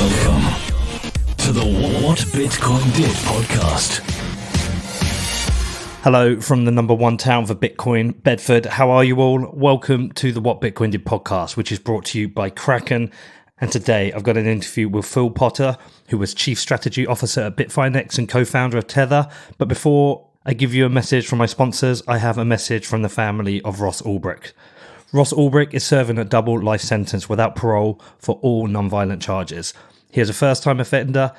Welcome to the What Bitcoin Did podcast. Hello from the number one town for Bitcoin, Bedford. How are you all? Welcome to the What Bitcoin Did podcast, which is brought to you by Kraken. And today I've got an interview with Phil Potter, who was Chief Strategy Officer at Bitfinex and co-founder of Tether. But before I give you a message from my sponsors, I have a message from the family of Ross Ulbricht. Ross Ulbricht is serving a double life sentence without parole for all non-violent charges. He is a first-time offender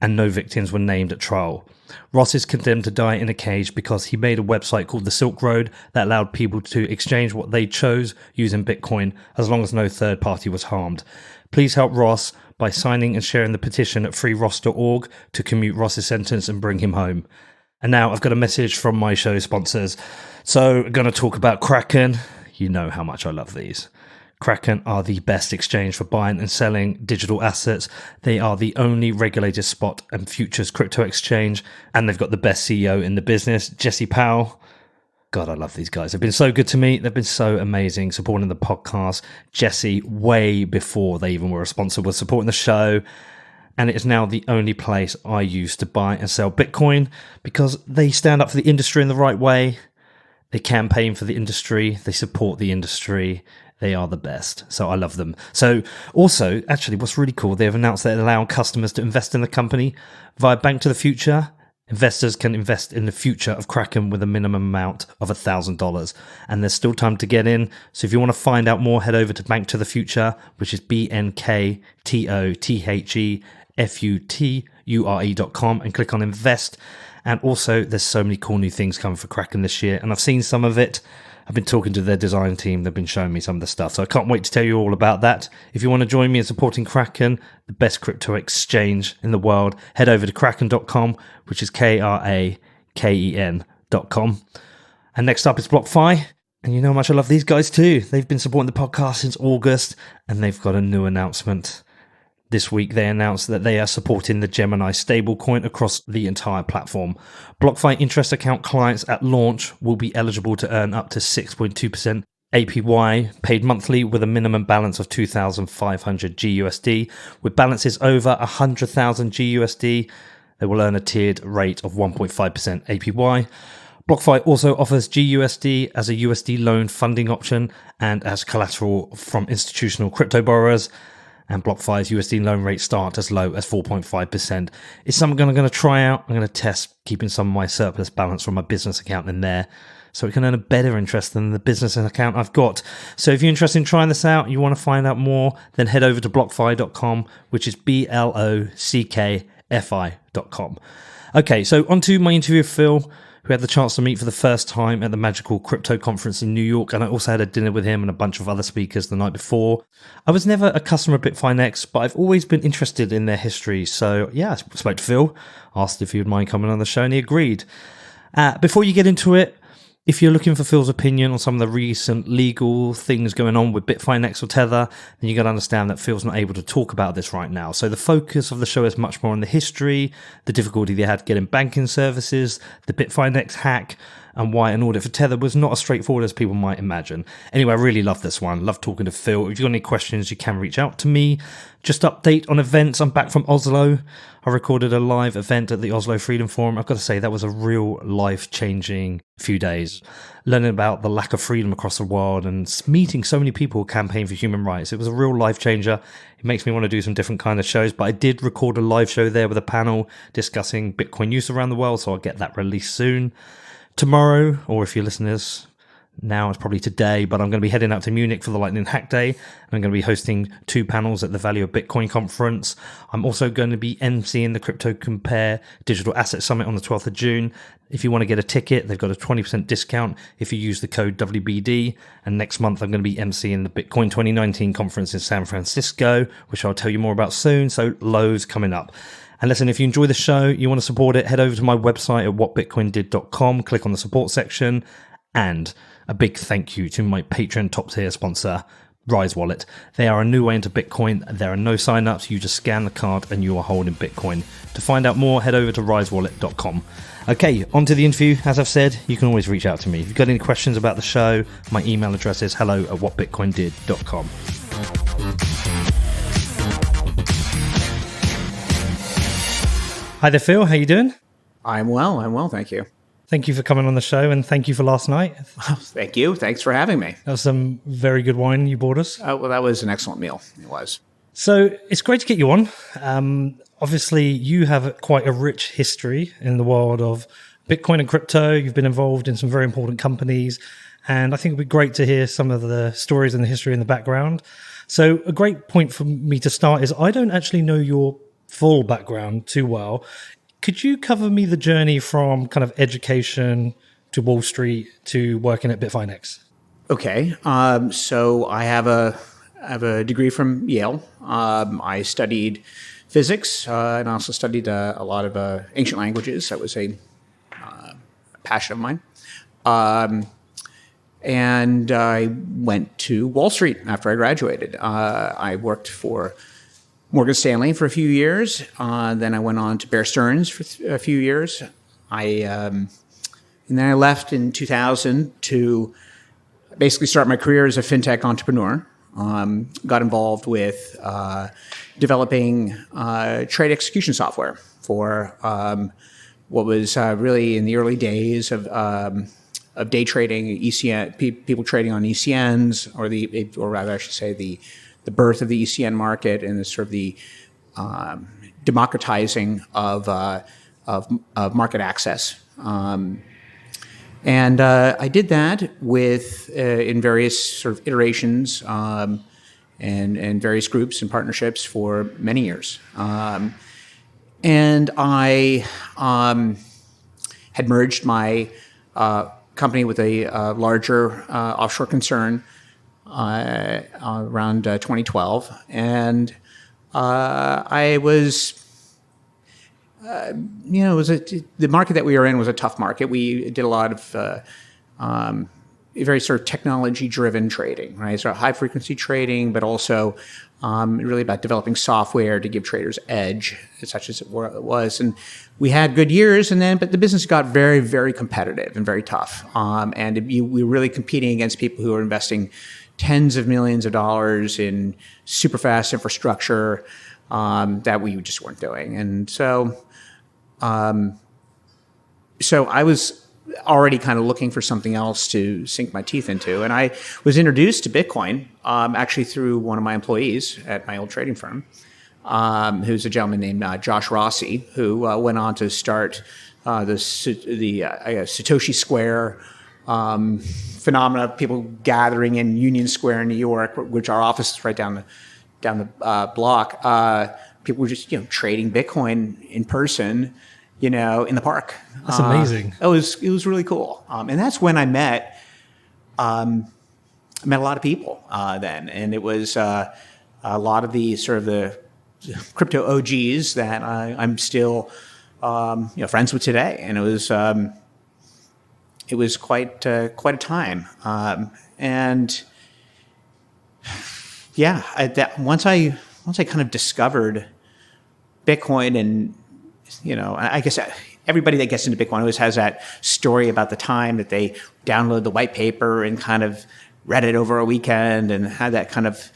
and no victims were named at trial. Ross is condemned to die in a cage because he made a website called the Silk Road that allowed people to exchange what they chose using Bitcoin as long as no third party was harmed. Please help Ross by signing and sharing the petition at freeross.org to commute Ross's sentence and bring him home. And now I've got a message from my show sponsors. So I'm going to talk about Kraken. You know how much I love these. Kraken are the best exchange for buying and selling digital assets. They are the only regulated spot and futures crypto exchange, and they've got the best CEO in the business, Jesse Powell. God, I love these guys. They've been so good to me. They've been so amazing supporting the podcast. Jesse, way before they even were a sponsor, was supporting the show. And it is now the only place I use to buy and sell Bitcoin because they stand up for the industry in the right way. They campaign for the industry. They support the industry. They are the best. So I love them. So also, actually, what's really cool, they've announced that they allow customers to invest in the company via Bank to the Future. Investors can invest in the future of Kraken with a minimum amount of $1,000. And there's still time to get in. So if you want to find out more, head over to Bank to the Future, which is BNKTOTHEFUTURE.com and click on invest. And also, there's so many cool new things coming for Kraken this year. And I've seen some of it. I've been talking to their design team. They've been showing me some of the stuff. So I can't wait to tell you all about that. If you want to join me in supporting Kraken, the best crypto exchange in the world, head over to kraken.com, which is KRAKEN.com. And next up is BlockFi. And you know how much I love these guys too. They've been supporting the podcast since August, and they've got a new announcement. This week, they announced that they are supporting the Gemini stablecoin across the entire platform. BlockFi interest account clients at launch will be eligible to earn up to 6.2% APY paid monthly with a minimum balance of 2,500 GUSD. With balances over 100,000 GUSD, they will earn a tiered rate of 1.5% APY. BlockFi also offers GUSD as a USD loan funding option and as collateral from institutional crypto borrowers. And BlockFi's USD loan rates start as low as 4.5%. It's something I'm going to try out. I'm going to test keeping some of my surplus balance from my business account in there so it can earn a better interest than the business account I've got. So if you're interested in trying this out, you want to find out more, then head over to blockfi.com, which is BLOCKFI.com. Okay, so on to my interview with Phil, who had the chance to meet for the first time at the Magical Crypto Conference in New York, and I also had a dinner with him and a bunch of other speakers the night before. I was never a customer of Bitfinex, but I've always been interested in their history. So yeah, I spoke to Phil, asked if he would mind coming on the show, and he agreed. Before you get into it, if you're looking for Phil's opinion on some of the recent legal things going on with Bitfinex or Tether, then you got to understand that Phil's not able to talk about this right now. So the focus of the show is much more on the history, the difficulty they had getting banking services, the Bitfinex hack, and why an audit for Tether was not as straightforward as people might imagine. Anyway, I really love this one. Love talking to Phil. If you've got any questions, you can reach out to me. Just update on events. I'm back from Oslo. I recorded a live event at the Oslo Freedom Forum. I've got to say, that was a real life-changing few days. Learning about the lack of freedom across the world and meeting so many people who campaign for human rights. It was a real life changer. It makes me want to do some different kind of shows, but I did record a live show there with a panel discussing Bitcoin use around the world, so I'll get that released soon. Tomorrow, or if you're listeners, now it's probably today, but I'm going to be heading out to Munich for the Lightning Hack Day, and I'm going to be hosting 2 panels at the Value of Bitcoin conference. I'm also going to be emceeing the Crypto Compare Digital Asset Summit on the 12th of June. If you want to get a ticket, they've got a 20% discount if you use the code WBD. And next month, I'm going to be emceeing the Bitcoin 2019 conference in San Francisco, which I'll tell you more about soon. So loads coming up. And listen, if you enjoy the show, you want to support it, head over to my website at whatbitcoindid.com, click on the support section, and a big thank you to my Patreon top tier sponsor, Rise Wallet. They are a new way into Bitcoin. There are no sign-ups. You just scan the card and you are holding Bitcoin. To find out more, head over to risewallet.com. Okay, on to the interview. As I've said, you can always reach out to me. If you've got any questions about the show, my email address is hello@whatbitcoindid.com. Hi there, Phil. How you doing? I'm well, thank you. Thank you for coming on the show, and thank you for last night. Thank you. Thanks for having me. That was some very good wine you bought us. Well, that was an excellent meal. It was. So it's great to get you on. Obviously, you have quite a rich history in the world of Bitcoin and crypto. You've been involved in some very important companies, and I think it'd be great to hear some of the stories and the history in the background. So a great point for me to start is I don't actually know your full background too well. Could you cover me the journey from kind of education to Wall Street to working at Bitfinex? Okay. So I have a degree from Yale. I studied physics and also studied a lot of ancient languages. That was a passion of mine. And I went to Wall Street after I graduated. I worked for Morgan Stanley for a few years. Then I went on to Bear Stearns for a few years. And then I left in 2000 to basically start my career as a fintech entrepreneur. Got involved with developing trade execution software for what was really in the early days of day trading, ECN, people trading on ECNs, or rather I should say the birth of the ECN market and the sort of the democratizing of market access. And I did that with in various sort of iterations and various groups and partnerships for many years. And I had merged my company with a larger offshore concern around 2012, and I was, the market that we were in was a tough market. We did a lot of very sort of technology-driven trading, right? So high frequency trading, but also really about developing software to give traders edge, such as it was. And we had good years, but the business got very, very competitive and very tough. We were really competing against people who were investing tens of millions of dollars in super fast infrastructure that we just weren't doing. And so I was already kind of looking for something else to sink my teeth into. And I was introduced to Bitcoin actually through one of my employees at my old trading firm, who's a gentleman named Josh Rossi, who went on to start the Satoshi Square phenomena of people gathering in Union Square in New York, which our office is right down the block. People were just trading Bitcoin in person, in the park. That's amazing. It was really cool. And that's when I met a lot of people then, and it was a lot of the sort of the crypto OGs that I'm still friends with today, and it was quite a time. Once I kind of discovered Bitcoin, and I guess everybody that gets into Bitcoin always has that story about the time that they download the white paper and kind of read it over a weekend and had that kind of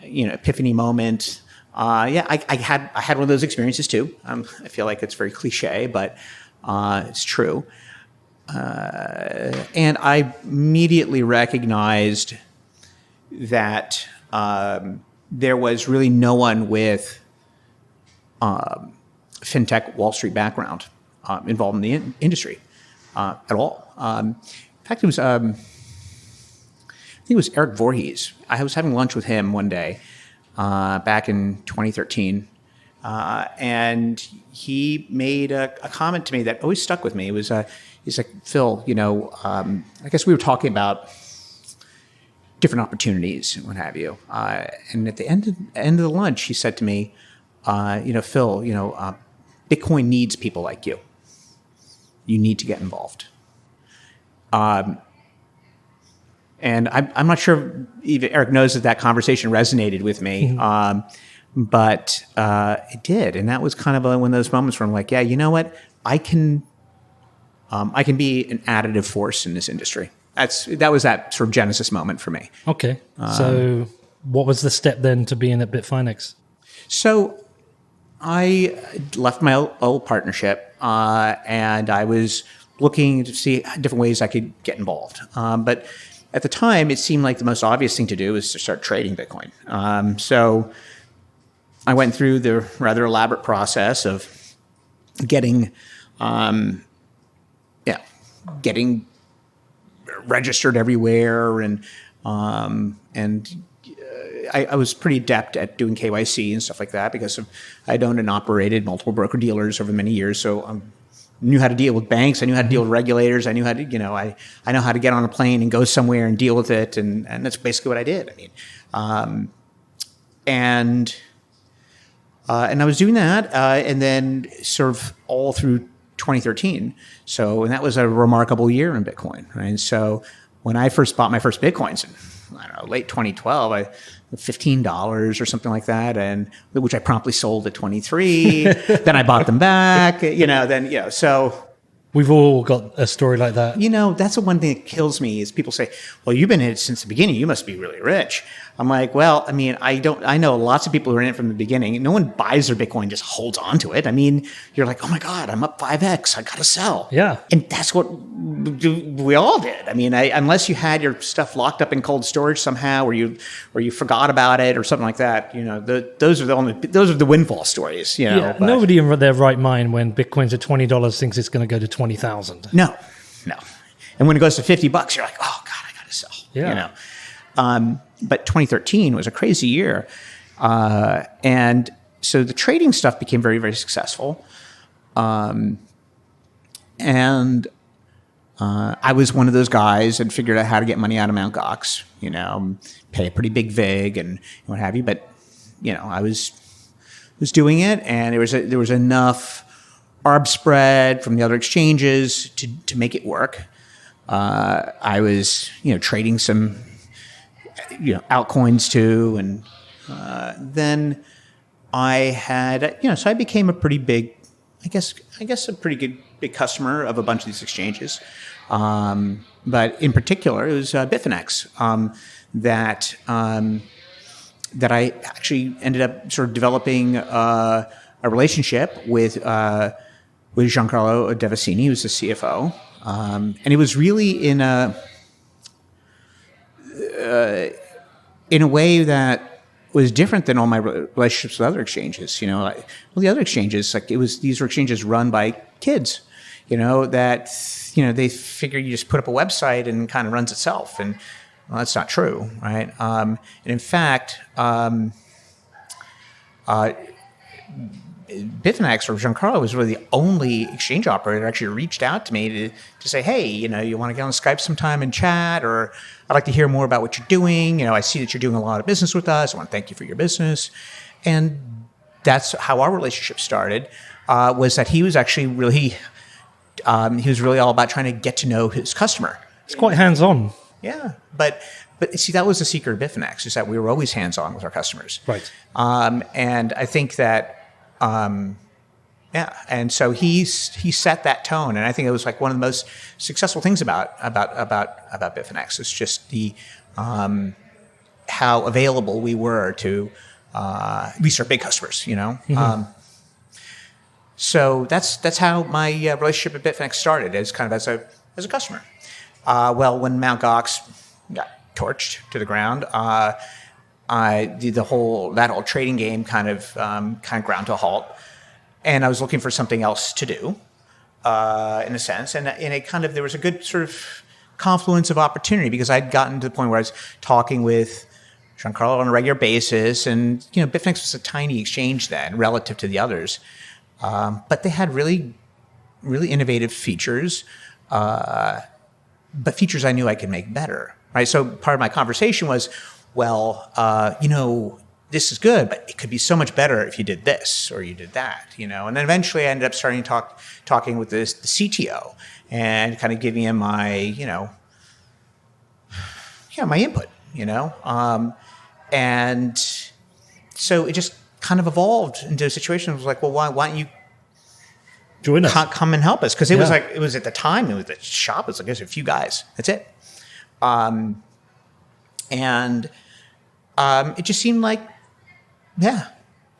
epiphany moment. I had one of those experiences too. I feel like it's very cliche, but it's true. And I immediately recognized that there was really no one with fintech Wall Street background involved in the industry at all. In fact, I think it was Eric Voorhees. I was having lunch with him one day back in 2013. And he made a comment to me that always stuck with me. It was, he's like, Phil, I guess we were talking about different opportunities and what have you. And at the end of the lunch, he said to me, Phil, Bitcoin needs people like you. You need to get involved. And I'm not sure if Eric knows that conversation resonated with me, but it did. And that was kind of one of those moments where I'm like, yeah, you know what? I can be an additive force in this industry. That was that sort of genesis moment for me. Okay. So what was the step then to being at Bitfinex? So I left my old partnership, and I was looking to see different ways I could get involved. But at the time, it seemed like the most obvious thing to do was to start trading Bitcoin. So I went through the rather elaborate process of getting registered everywhere, and I was pretty adept at doing KYC and stuff like that because I'd owned and operated multiple broker dealers over many years. So I knew how to deal with banks. I knew how to deal with regulators. I knew how to, I know how to get on a plane and go somewhere and deal with it. And that's basically what I did. And I was doing that, and then sort of all through 2013. So, and that was a remarkable year in Bitcoin, right? So when I first bought my first Bitcoins in, I don't know, late 2012, $15 or something like that, and which I promptly sold at 23. Then I bought them back, so. We've all got a story like that. That's the one thing that kills me is people say, well, you've been in it since the beginning. You must be really rich. I'm like, well, I know lots of people who are in it from the beginning. No one buys their Bitcoin, just holds on to it. You're like, oh my God, I'm up 5X. I got to sell. Yeah. And that's what we all did. Unless you had your stuff locked up in cold storage somehow, or you forgot about it or something like that, those are the windfall stories, Yeah. But Nobody in their right mind when Bitcoin's at $20 thinks it's going to go to 20,000. No. And when it goes to $50, you're like, oh God, I got to sell. Yeah. But 2013 was a crazy year. And so the trading stuff became very, very successful. And I was one of those guys that figured out how to get money out of Mt. Gox, pay a pretty big vig and what have you. But, I was doing it, and there was enough arb spread from the other exchanges to make it work. I was, trading some, altcoins too. And then I had, so I became a pretty big, I guess a pretty good big customer of a bunch of these exchanges. But in particular, it was Bitfinex that I actually ended up sort of developing a relationship with Giancarlo Devasini, who's the CFO. And it was really in a way that was different than all my relationships with other exchanges. The other exchanges, these were exchanges run by kids, they figure you just put up a website and it kind of runs itself. And well, that's not true, right? And in fact, Bitfinex or Giancarlo was really the only exchange operator that actually reached out to me to say, hey, you want to get on Skype sometime and chat, or I'd like to hear more about what you're doing. I see that you're doing a lot of business with us. I want to thank you for your business. And that's how our relationship started, was that he was actually really, all about trying to get to know his customer. It's quite hands-on. Yeah, but see, that was the secret of Bitfinex, is that we were always hands-on with our customers. Right. And I think that, and so he set that tone, and I think it was like one of the most successful things about Bitfinex. It's just the how available we were to at least our big customers. Mm-hmm. So that's how my relationship with Bitfinex started, as kind of as a customer. Well, when Mt. Gox got torched to the ground, that whole trading game kind of ground to a halt, and I was looking for something else to do, in a sense, and it kind of, there was a good sort of confluence of opportunity, because I'd gotten to the point where I was talking with Giancarlo on a regular basis, and Bitfinex was a tiny exchange then relative to the others, but they had really, really innovative features. But features I knew I could make better, right? So part of my conversation was, well, this is good, but it could be so much better if you did this or you did that, And then eventually I ended up starting talking with the CTO and kind of giving him my, my input, and so it just kind of evolved into a situation. It was like, well, why don't you join us, come and help us? Because it was at the time, it was the shop. It was like, there's a few guys. That's it. It just seemed like,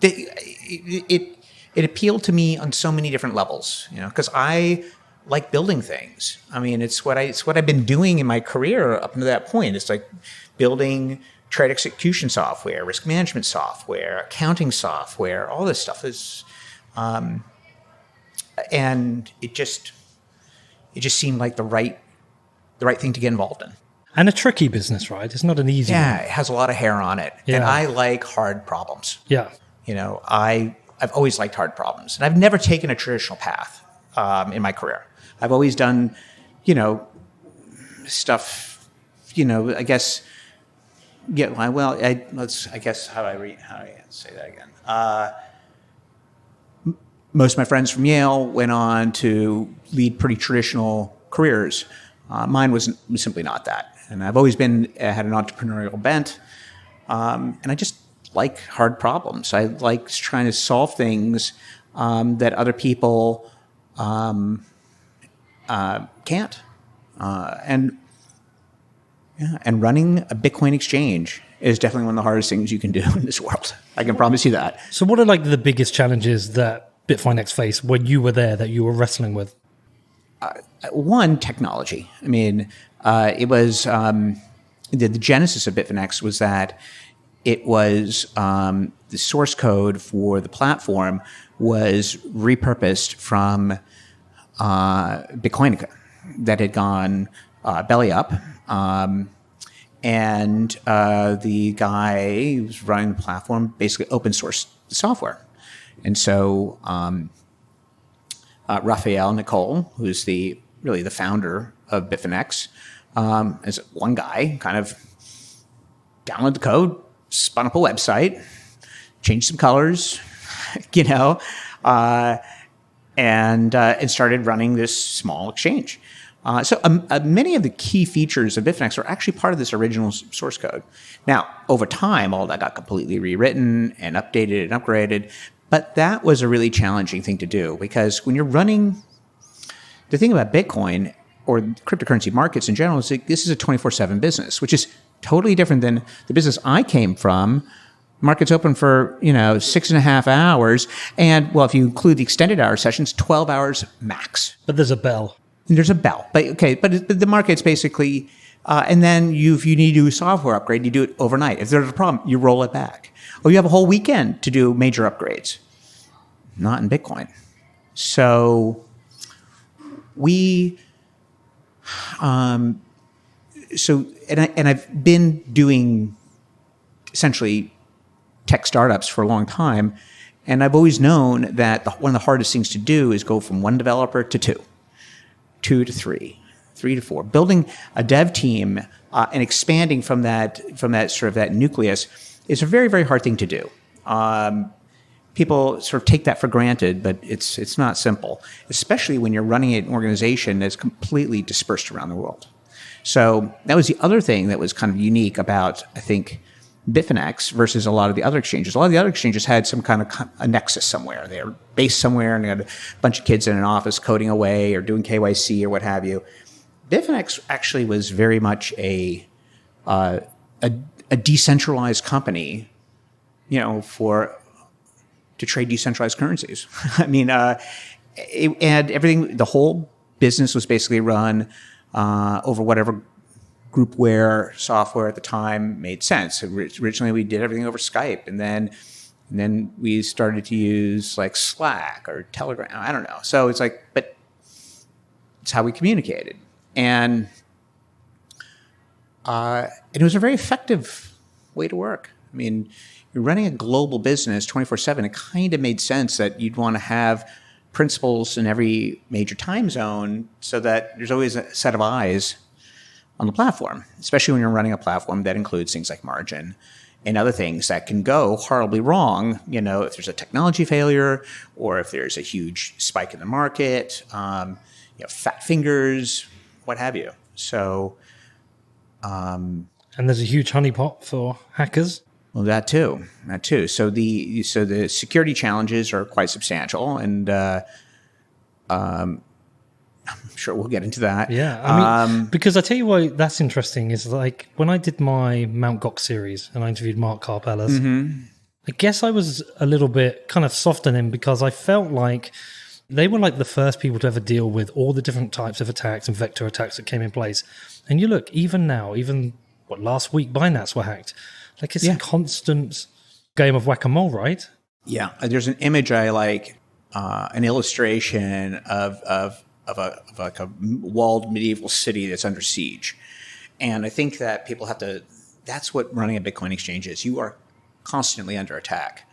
it it appealed to me on so many different levels, because I like building things. I mean, it's what I've been doing in my career up to that point. It's like building trade execution software, risk management software, accounting software, all this stuff is, and it just seemed like the right thing to get involved in. And a tricky business, right? It's not an easy one. Yeah, it has a lot of hair on it, and I like hard problems. Yeah. I've always liked hard problems, and I've never taken a traditional path in my career. I've always done, stuff, I guess. Yeah, well, I guess how do I say that again? Most of my friends from Yale went on to lead pretty traditional careers. Mine was simply not that, and I've always had an entrepreneurial bent, and I just like hard problems. I like trying to solve things that other people can't. And running a Bitcoin exchange is definitely one of the hardest things you can do in this world. I can promise you that. So what are like the biggest challenges that Bitfinex faced when you were there that you were wrestling with? One, technology. I mean, it was the genesis of Bitfinex was that it was the source code for the platform was repurposed from Bitcoinica that had gone belly up. And the guy who was running the platform basically open sourced the software. And so Raphael Nicole, who's really the founder of Bitfinex, is one guy, kind of downloaded the code, spun up a website, changed some colors, and started running this small exchange. So many of the key features of Bitfinex are actually part of this original source code. Now, over time, all that got completely rewritten and updated and upgraded. But that was a really challenging thing to do because when you're running, the thing about Bitcoin or cryptocurrency markets in general is that this is a 24/7 business, which is totally different than the business I came from. Markets open for 6.5 hours, and well, if you include the extended hour sessions, 12 hours max. But there's a bell. And there's a bell, but the market's basically, and then if you need to do a software upgrade, you do it overnight. If there's a problem, you roll it back. Or you have a whole weekend to do major upgrades. Not in Bitcoin. So and I've been doing essentially tech startups for a long time, and I've always known that one of the hardest things to do is go from one developer to two to three to four. Building a dev team and expanding from that sort of that nucleus is a very, very hard thing to do. People sort of take that for granted, but it's not simple, especially when you're running an organization that's completely dispersed around the world. So that was the other thing that was kind of unique about, I think, Bitfinex versus a lot of the other exchanges. A lot of the other exchanges had some kind of a nexus somewhere. They were based somewhere and they had a bunch of kids in an office coding away or doing KYC or what have you. Bitfinex actually was very much a decentralized company, to trade decentralized currencies. I mean, and everything, the whole business was basically run over whatever groupware software at the time made sense. Originally, we did everything over Skype, and then we started to use like Slack or Telegram. I don't know. So it's like, but it's how we communicated, and it was a very effective way to work. I mean, you're running a global business 24/7. It kind of made sense that you'd want to have principals in every major time zone so that there's always a set of eyes on the platform, especially when you're running a platform that includes things like margin and other things that can go horribly wrong, if there's a technology failure or if there's a huge spike in the market, fat fingers, what have you. So, and there's a huge honeypot for hackers. Well, that too. So the security challenges are quite substantial, and I'm sure we'll get into that. Yeah, I mean, because I tell you why that's interesting is like when I did my Mt. Gox series and I interviewed Mark Carpellas, I guess I was a little bit kind of soft on him because I felt like they were like the first people to ever deal with all the different types of attacks and vector attacks that came in place. And you look, even now, last week, Binance were hacked. Like it's a constant game of whack-a-mole, right? Yeah, there's an image I like, an illustration of like a walled medieval city that's under siege, and I think that people have to. That's what running a Bitcoin exchange is. You are constantly under attack,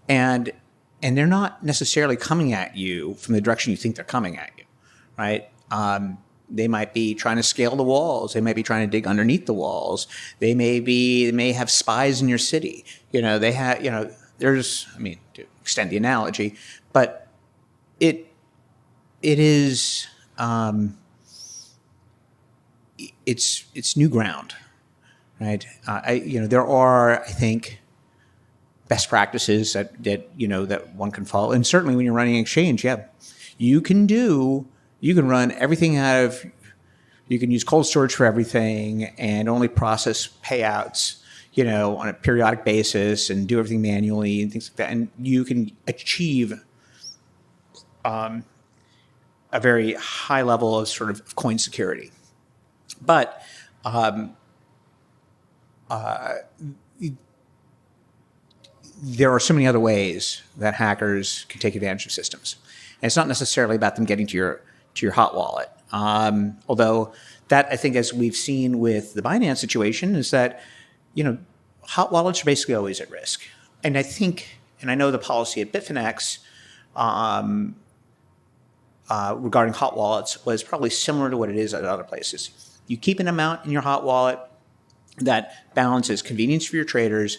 and they're not necessarily coming at you from the direction you think they're coming at you, right? They might be trying to scale the walls. They might be trying to dig underneath the walls. They may have spies in your city. They have, there's, to extend the analogy, but it is, it's new ground, right? There are, I think, best practices that one can follow. And certainly when you're running an exchange, you can run everything you can use cold storage for everything and only process payouts, on a periodic basis and do everything manually and things like that. And you can achieve a very high level of sort of coin security. But there are so many other ways that hackers can take advantage of systems. And it's not necessarily about them getting to your hot wallet. Although that, I think, as we've seen with the Binance situation, is that, hot wallets are basically always at risk. And I think, and I know the policy at Bitfinex regarding hot wallets was probably similar to what it is at other places. You keep an amount in your hot wallet that balances convenience for your traders,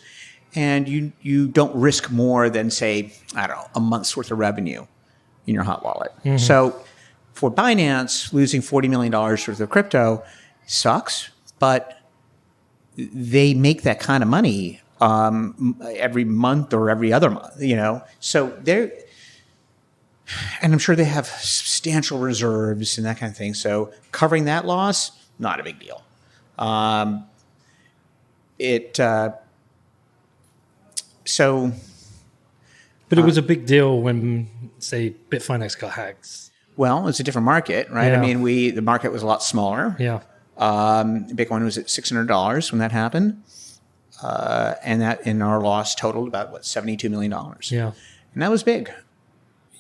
and you don't risk more than, say, I don't know, a month's worth of revenue in your hot wallet. Mm-hmm. So for Binance, losing $40 million worth of crypto sucks, but they make that kind of money every month or every other month, So they're, and I'm sure they have substantial reserves and that kind of thing. So covering that loss, not a big deal. But it was a big deal when, say, Bitfinex got hacked. Well, it's a different market, right? Yeah. The market was a lot smaller. Yeah. Bitcoin was at $600 when that happened. And our loss totaled about, $72 million. Yeah. And that was big.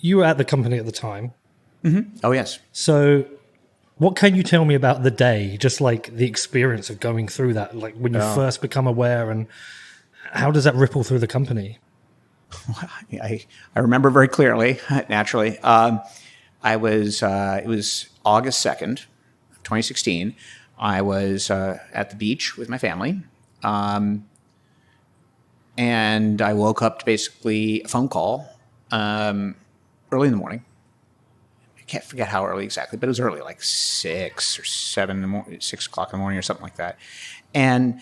You were at the company at the time. Mm-hmm. Oh, yes. So what can you tell me about the day, just like the experience of going through that, like when you first become aware, and how does that ripple through the company? I remember very clearly, naturally. It was August 2nd, 2016. I was at the beach with my family. And I woke up to basically a phone call early in the morning. I can't forget how early exactly, but it was early, like 6 or 7 in the morning, 6 o'clock in the morning or something like that. And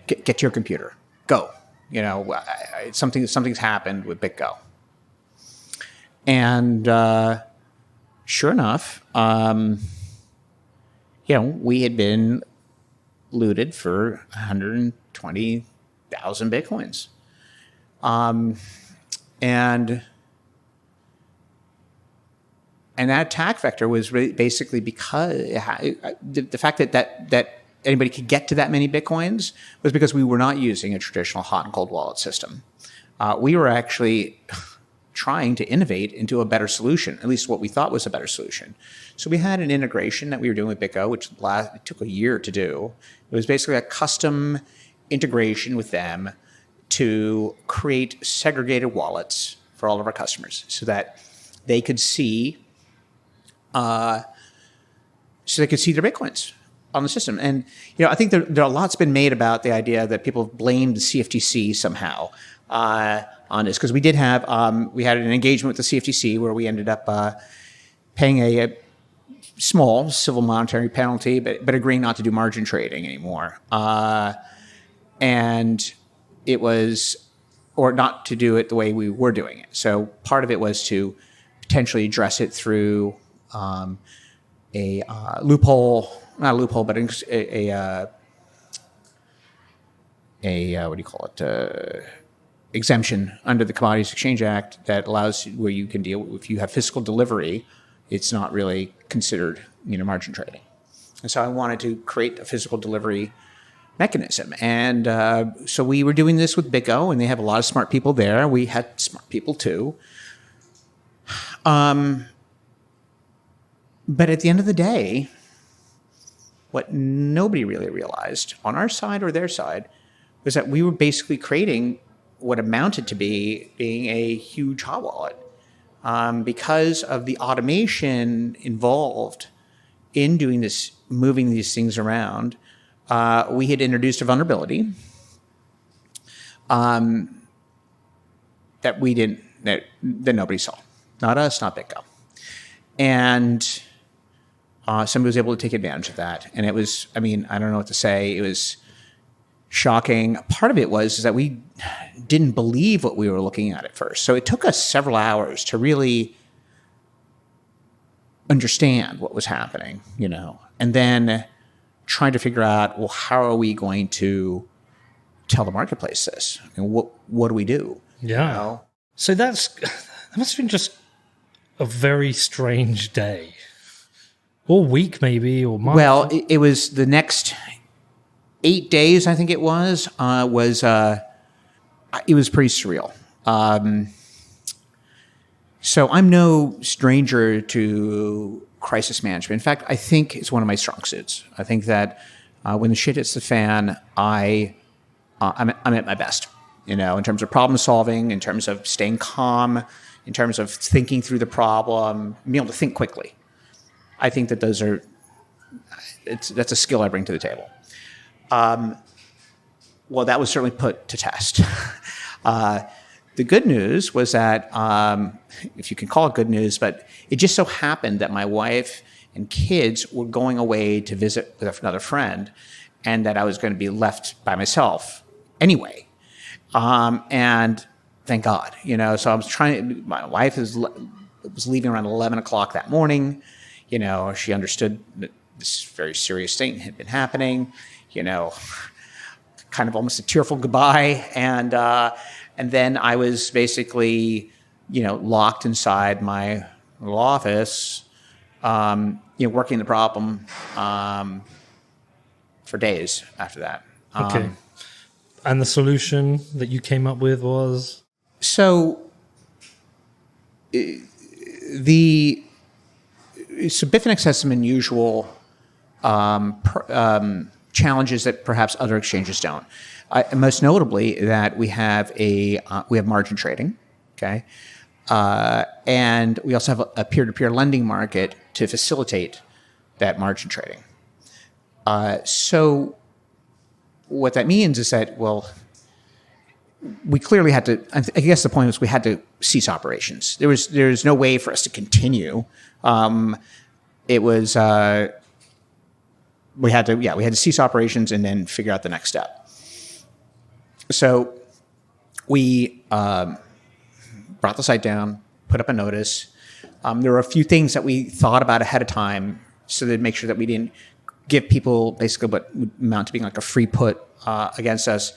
get to your computer, go. Something's happened with BitGo. And sure enough, we had been looted for 120,000 Bitcoins. And that attack vector was basically because the fact that anybody could get to that many Bitcoins was because we were not using a traditional hot and cold wallet system. We were actually trying to innovate into a better solution, at least what we thought was a better solution. So we had an integration that we were doing with BitGo, which it took a year to do. It was basically a custom integration with them to create segregated wallets for all of our customers so that they could see their Bitcoins on the system. And I think there a lot's been made about the idea that people have blamed the CFTC somehow on this, because we did have we had an engagement with the CFTC where we ended up paying a small civil monetary penalty, but agreeing not to do margin trading anymore, and it was, or not to do it the way we were doing it. So part of it was to potentially address it through a loophole, not a loophole, but what do you call it, exemption under the Commodities Exchange Act that allows where you can deal if you have physical delivery, it's not really considered margin trading. And so I wanted to create a physical delivery mechanism. And so we were doing this with BitGo, and they have a lot of smart people there. We had smart people too. But at the end of the day, what nobody really realized on our side or their side was that we were basically creating what amounted to being a huge hot wallet because of the automation involved in doing this, moving these things around. We had introduced a vulnerability that nobody saw, not us, not BitGo, and somebody was able to take advantage of that. And it was, I don't know what to say. It was shocking. Part of it was that we didn't believe what we were looking at first. So it took us several hours to really understand what was happening, and then trying to figure out, well, how are we going to tell the marketplace this? And what do we do? Yeah. So that must have been just a very strange day. Or week, maybe, or month. Well, it was the next 8 days, I think it was it was pretty surreal. So I'm no stranger to crisis management. In fact, I think it's one of my strong suits. I think that when the shit hits the fan, I'm at my best, in terms of problem solving, in terms of staying calm, in terms of thinking through the problem, being able to think quickly. I think that that's a skill I bring to the table. Well, that was certainly put to test. The good news was that, if you can call it good news, but it just so happened that my wife and kids were going away to visit with another friend, and that I was going to be left by myself anyway. And thank God, so I was my wife was leaving around 11 o'clock that morning. She understood that this very serious thing had been happening, kind of almost a tearful goodbye. And then I was basically, locked inside my little office, working the problem for days after that. Okay. And the solution that you came up with was? So Bitfinex has some unusual challenges that perhaps other exchanges don't. Most notably, that we have margin trading, okay, and we also have a peer-to-peer lending market to facilitate that margin trading. So what that means is that, well, we clearly had to. I guess the point was we had to cease operations. There's no way for us to continue. It was we had to cease operations and then figure out the next step. So we brought the site down, put up a notice. There were a few things that we thought about ahead of time, so to make sure that we didn't give people basically what would amount to being like a free put against us.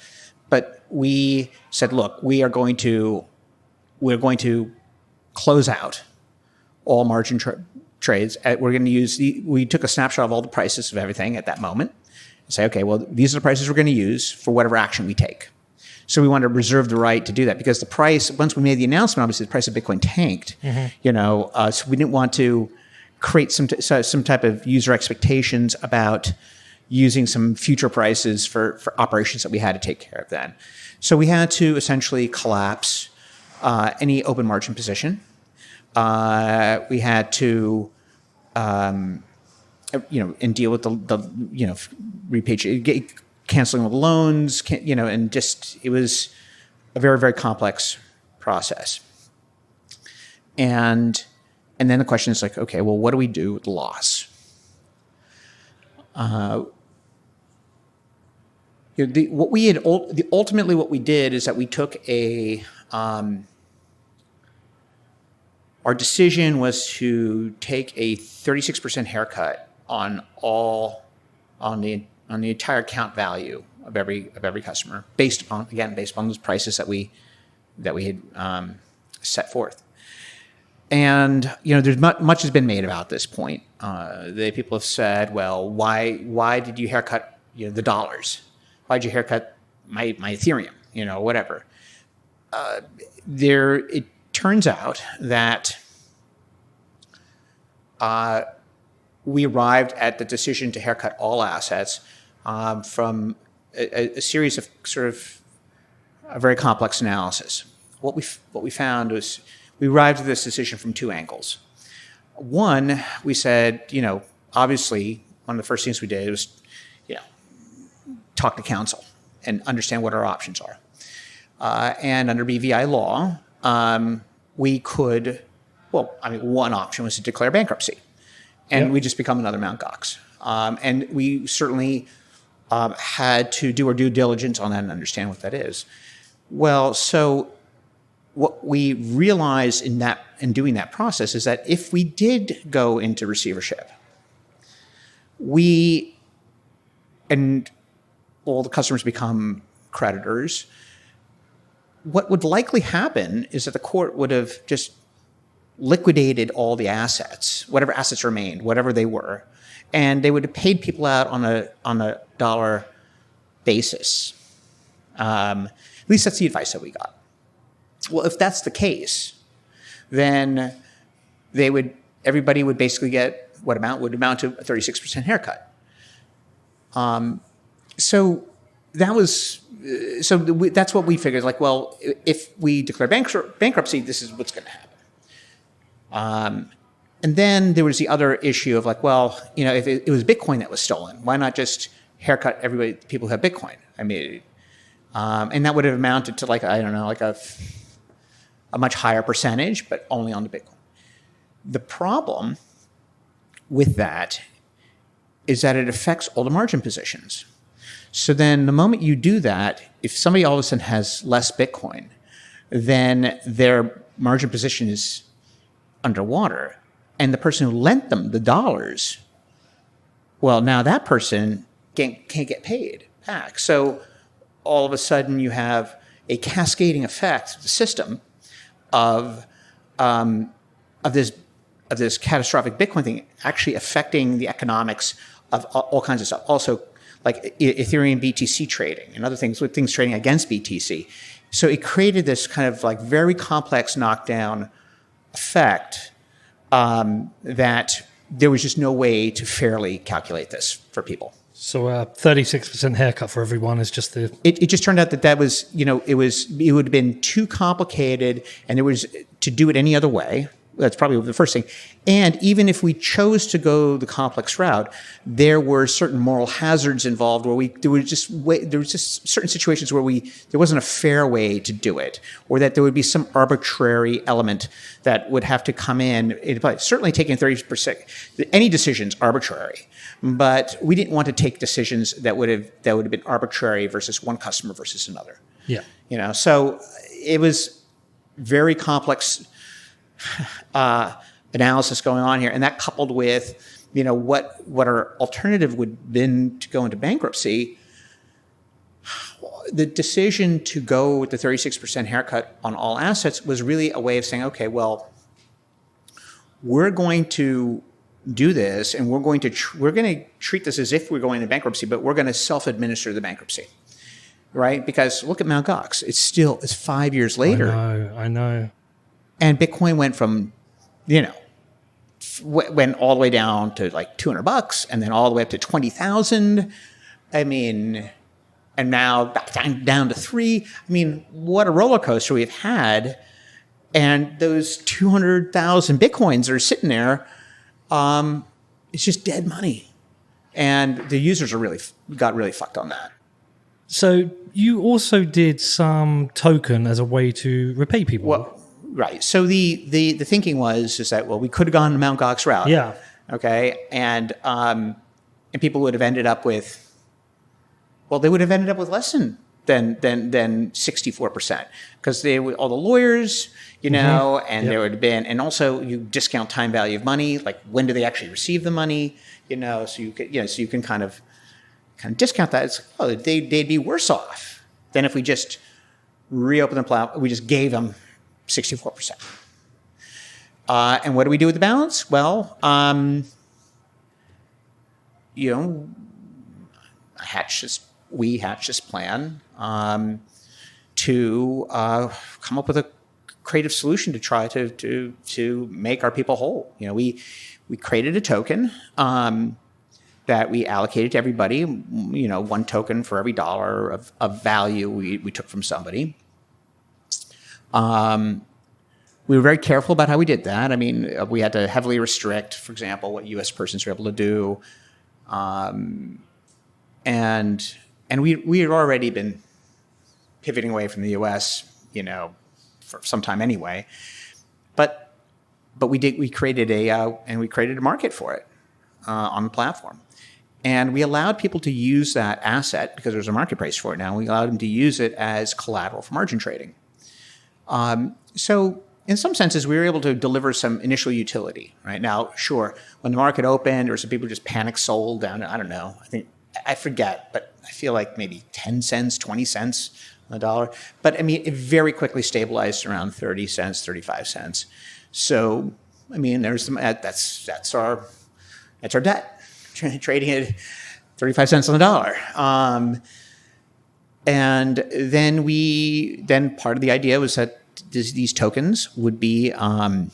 But we said, look, we're going to close out all margin trades. We're going to use we took a snapshot of all the prices of everything at that moment and say, okay, well, these are the prices we're going to use for whatever action we take. So we wanted to reserve the right to do that because the price, once we made the announcement, obviously the price of Bitcoin tanked. Mm-hmm. So we didn't want to create some type of user expectations about using some future prices for operations that we had to take care of then. So we had to essentially collapse any open margin position. We had to, and deal with the repatriate, canceling all the loans, and just, it was a very, very complex process. And then the question is like, okay, well, what do we do with the loss? Ultimately what we did is that we took our decision was to take a 36% haircut on the entire account value of every customer, based upon those prices that we had set forth. And there's much has been made about this point. People have said, well, why did you haircut the dollars? Why did you haircut my Ethereum? Whatever. It turns out that we arrived at the decision to haircut all assets from a series of sort of a very complex analysis. What we found was we arrived at this decision from two angles. One, we said, obviously, one of the first things we did was, talk to counsel and understand what our options are. And under BVI law, we could, one option was to declare bankruptcy, and we just become another Mt. Gox. And we certainly had to do our due diligence on that and understand what that is. Well, so what we realized in doing that process is that if we did go into receivership, all the customers become creditors, what would likely happen is that the court would have just liquidated all the assets, whatever assets remained, whatever they were, and they would have paid people out on a dollar basis. At least that's the advice that we got. Well, if that's the case, then everybody would basically get would amount to a 36% haircut. That's what we figured. Like, well, if we declare bankruptcy, this is what's going to happen. And then there was the other issue of like, well, if it was Bitcoin that was stolen, why not just haircut people who have Bitcoin? And that would have amounted to a much higher percentage, but only on the Bitcoin. The problem with that is that it affects all the margin positions. So then the moment you do that, if somebody all of a sudden has less Bitcoin, then their margin position is underwater. And the person who lent them the dollars, well, now that person can't get paid back. So all of a sudden you have a cascading effect of the system of this catastrophic Bitcoin thing actually affecting the economics of all kinds of stuff. Also, like Ethereum BTC trading and other things, with things trading against BTC. So it created this kind of like very complex knockdown effect that there was just no way to fairly calculate this for people. So 36% haircut for everyone is just the... It just turned out that was, it would have been too complicated, and there was to do it any other way. That's probably the first thing. And even if we chose to go the complex route, there were certain moral hazards involved where there was just certain situations where there wasn't a fair way to do it, or that there would be some arbitrary element that would have to come in. Certainly taking 30%, any decision's arbitrary, but we didn't want to take decisions that would have been arbitrary versus one customer versus another. Yeah. So it was very complex analysis going on here, and that coupled with what our alternative would have been to go into bankruptcy, the decision to go with the 36% haircut on all assets was really a way of saying, okay, well, we're going to do this, and we're going to treat this as if we're going into bankruptcy, but we're going to self-administer the bankruptcy, right? Because look at Mt. Gox; it's 5 years later. I know. And Bitcoin went from, went all the way down to like $200, and then all the way up to 20,000. And now back down to 3. What a roller coaster we've had. And those 200,000 Bitcoins that are sitting there, it's just dead money. And the users got really fucked on that. So you also did some token as a way to repay people. Well, right. So the thinking is that, well, we could have gone the Mt. Gox route. Yeah. Okay. And people would have ended up with, they would have ended up with less than 64%, because all the lawyers, and there would have been, and also you discount time value of money, like when do they actually receive the money, so you can kind of kind of discount that. It's like, oh, they'd be worse off than if we just reopened the platform. We just gave them 64%. And what do we do with the balance? Well, we hatched this plan to come up with a creative solution to try to make our people whole. We created a token that we allocated to everybody. One token for every dollar of value we took from somebody. We were very careful about how we did that. I mean, we had to heavily restrict, for example, what U.S. persons were able to do, and we had already been pivoting away from the U.S., for some time anyway. But we created a market for it on the platform, and we allowed people to use that asset because there's a market price for it now. We allowed them to use it as collateral for margin trading. So in some senses, we were able to deliver some initial utility. Right now, sure, when the market opened, or some people just panic sold down. I don't know. I forget, but I feel like maybe 10 cents, 20 cents on the dollar. But I mean, it very quickly stabilized around 30 cents, 35 cents. So I mean, there's that's our debt, trading at 35 cents on the dollar. And then part of the idea was that these tokens would be that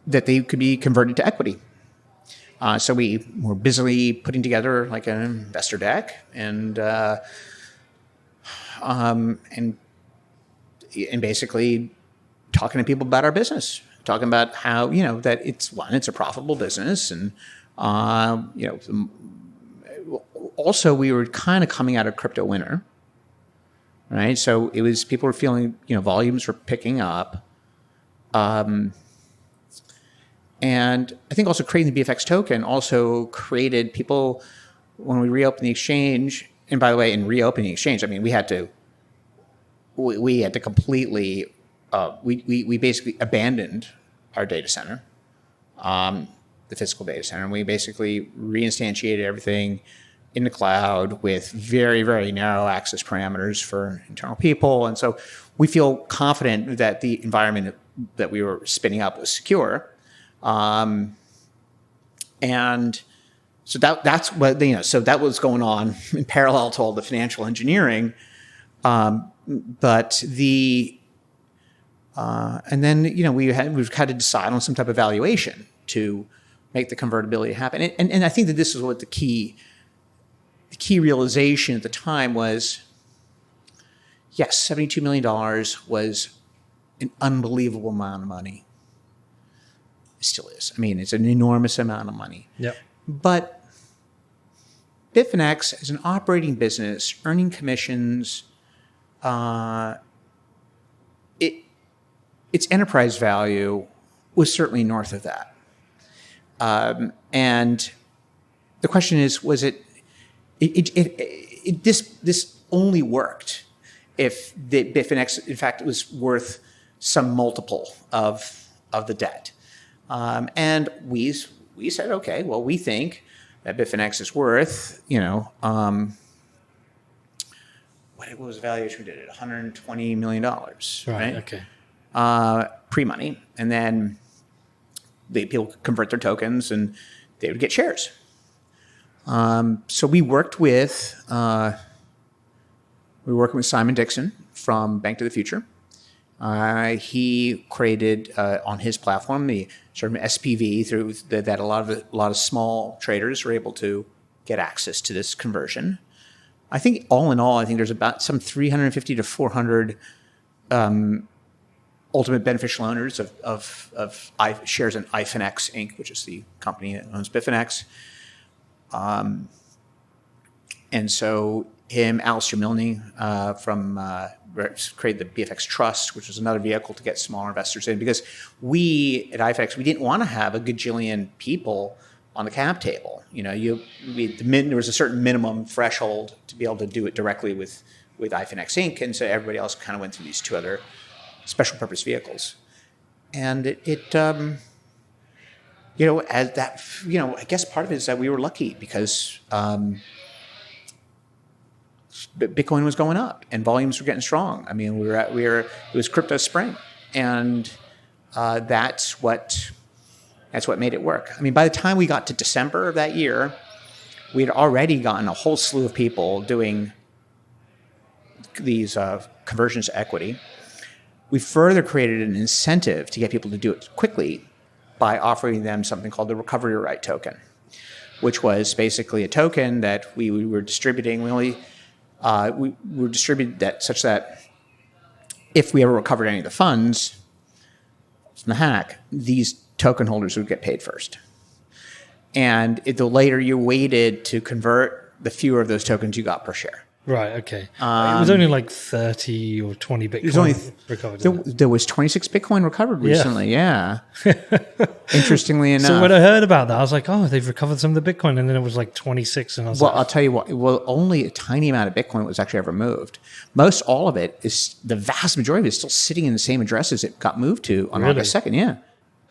they could be converted to equity. So we were busily putting together like an investor deck and basically talking to people about our business, talking about how that it's a profitable business, and also we were kind of coming out of crypto winter, right? So it was people were feeling volumes were picking up. And I think also creating the Bfx token also created people, when we reopened the exchange, and by the way, in reopening the exchange, I mean, we had to completely, we basically abandoned our data center, the physical data center, and we basically reinstantiated everything in the cloud with very, very narrow access parameters for internal people. And so we feel confident that the environment that we were spinning up was secure. And so that's what so that was going on in parallel to all the financial engineering. But and then we've had to decide on some type of valuation to make the convertibility happen. And I think that this is what the key realization at the time was. Yes, $72 million was an unbelievable amount of money. Still is. I mean, it's an enormous amount of money. Yep. But Bitfinex, as an operating business, earning commissions, its enterprise value was certainly north of that. And the question is, was this only worked if the Bitfinex, in fact, was worth some multiple of the debt. And we said, okay, well, we think that Bitfinex is worth, what was the valuation we did it? $120 million, right? Okay. Pre-money. And then people could convert their tokens and they would get shares. So we worked with, Simon Dixon from Bank to the Future. He created on his platform the sort of SPV through that a lot of small traders were able to get access to this conversion. I think all in all, there's about some 350 to 400 ultimate beneficial owners of shares in Bitfinex Inc., which is the company that owns Bitfinex. And so Alistair Milne created the Bfx Trust, which was another vehicle to get smaller investors in, because we at Bitfinex, we didn't want to have a gajillion people on the cap table. There was a certain minimum threshold to be able to do it directly with Bitfinex Inc., and so everybody else kind of went through these two other special purpose vehicles. And as that, I guess part of it is that we were lucky because Bitcoin was going up and volumes were getting strong. I mean, it was crypto spring, and that's what made it work. I mean, by the time we got to December of that year, we had already gotten a whole slew of people doing these conversions to equity. We further created an incentive to get people to do it quickly by offering them something called the recovery right token, which was basically a token that we were distributing. We were distributed that such that if we ever recovered any of the funds from the hack, these token holders would get paid first. And the later you waited to convert, the fewer of those tokens you got per share. Right, okay. It was only like 30 or 20 Bitcoin recovered. There was 26 Bitcoin recovered recently, yeah. Interestingly enough. So when I heard about that, I was like, oh, they've recovered some of the Bitcoin. And then it was like 26. And I was like, I'll tell you what, only a tiny amount of Bitcoin was actually ever moved. Most all of it the vast majority of it is still sitting in the same addresses it got moved to on August 2nd, yeah.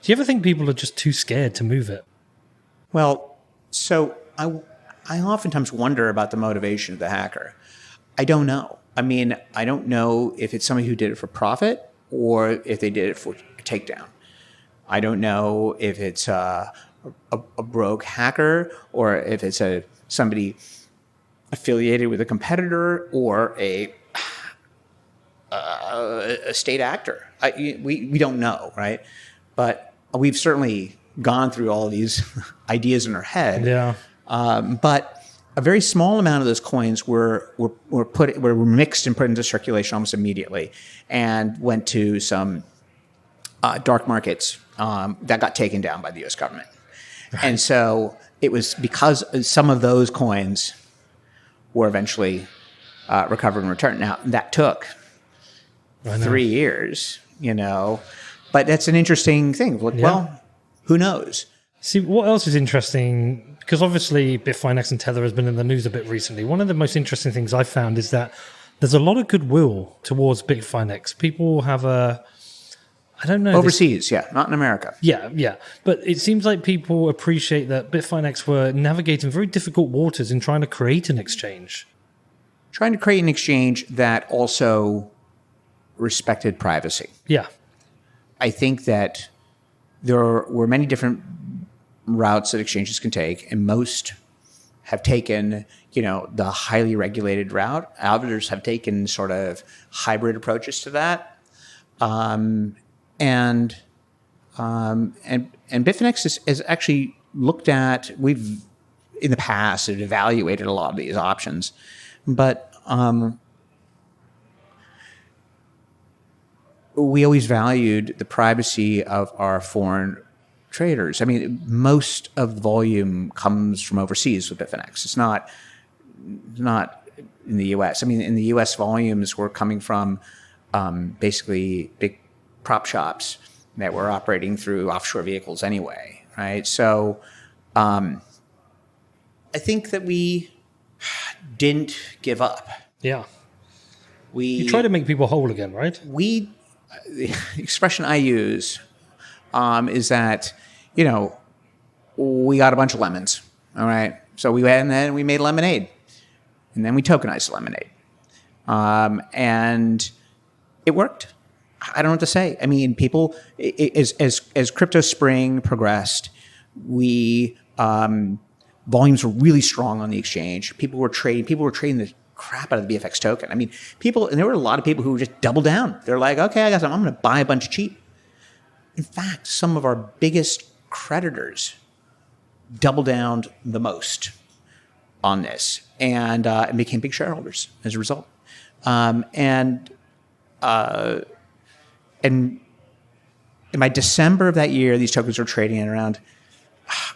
Do you ever think people are just too scared to move it? Well, so I oftentimes wonder about the motivation of the hacker. I don't know. I mean, I don't know if it's somebody who did it for profit or if they did it for a takedown. I don't know if it's a rogue hacker or if it's somebody affiliated with a competitor or a state actor. We don't know, right? But we've certainly gone through all of these ideas in our head. Yeah. But a very small amount of those coins were mixed and put into circulation almost immediately, and went to some dark markets that got taken down by the U.S. government. Right. And so it was because some of those coins were eventually recovered and returned. Now that took 3 years, but that's an interesting thing. Well, who knows? See, what else is interesting? Because obviously Bitfinex and Tether has been in the news a bit recently. One of the most interesting things I found is that there's a lot of goodwill towards Bitfinex. People have I don't know. Overseas, not in America. Yeah. But it seems like people appreciate that Bitfinex were navigating very difficult waters in trying to create an exchange. Trying to create an exchange that also respected privacy. Yeah. I think that there were many different routes that exchanges can take, and most have taken, the highly regulated route. Others have taken sort of hybrid approaches to that. And Bitfinex is actually looked at. We've in the past have evaluated a lot of these options, but we always valued the privacy of our foreign traders. I mean, most of the volume comes from overseas with Bitfinex. It's not in the U.S. I mean, in the U.S., volumes were coming from basically big prop shops that were operating through offshore vehicles anyway, right? So I think that we didn't give up. Yeah. You try to make people whole again, right? The expression I use is that, we got a bunch of lemons, all right? So we went and then we made lemonade, and then we tokenized lemonade. And it worked. I don't know what to say. I mean, people, as Crypto Spring progressed, volumes were really strong on the exchange. People were trading the crap out of the Bfx token. I mean, and there were a lot of people who just doubled down. They're like, okay, I got something. I'm going to buy a bunch cheap. In fact, some of our biggest creditors doubled down the most on this and became big shareholders as a result. And in by December of that year, these tokens were trading at around,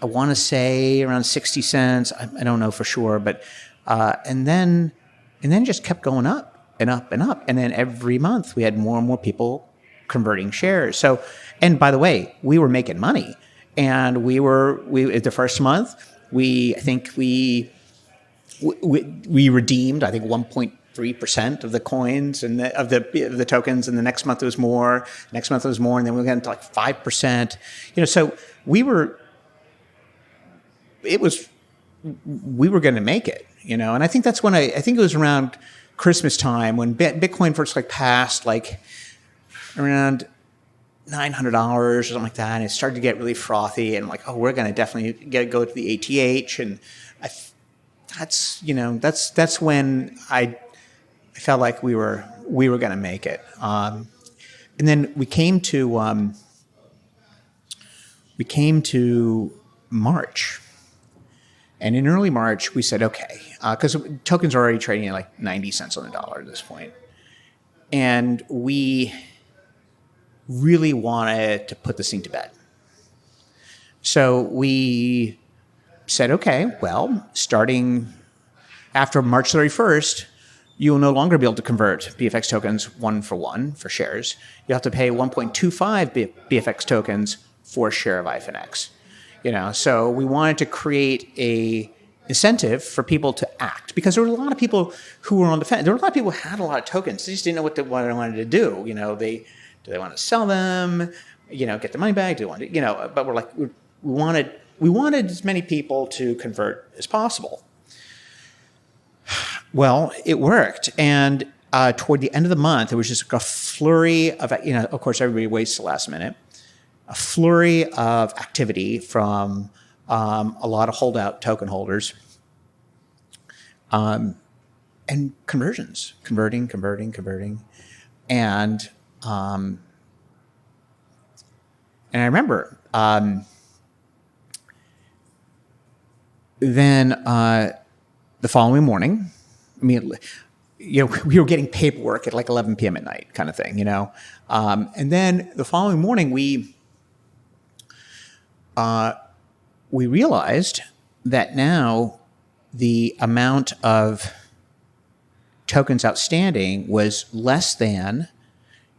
I want to say around 60 cents. I don't know for sure, but and then it just kept going up and up and up. And then every month we had more and more people converting shares. So, and by the way, we were making money, and we the first month we redeemed 1.3% of the coins and of the tokens, and the next month it was more. Next month it was more, and then we got into like 5%. So we were we were going to make it, and I think that's when I think it was around Christmas time when Bitcoin first passed around $900 or something like that, and it started to get really frothy, and I'm like, oh, we're going to definitely go to the ATH, and that's when I felt like we were going to make it, and then we came to March. And in early March, we said, okay, because tokens are already trading at 90 cents on the dollar at this point. And we really wanted to put this thing to bed. So we said, okay, well, starting after March 31st, you will no longer be able to convert Bfx tokens 1-for-1 for shares. You have to pay 1.25 Bfx tokens for a share of Bitfinex. So we wanted to create a incentive for people to act, because there were a lot of people who were on the fence. There were a lot of people who had a lot of tokens. They just didn't know what they wanted to do. Do they want to sell them? Get the money back? Do they want to? But we're like, we wanted as many people to convert as possible. Well, it worked, and toward the end of the month, there was just a flurry of, of course, everybody waits the last minute. A flurry of activity from a lot of holdout token holders, and conversions, converting, and I remember then the following morning, we were getting paperwork at 11 p.m. at night, kind of thing, and then the following morning we realized that now the amount of tokens outstanding was less than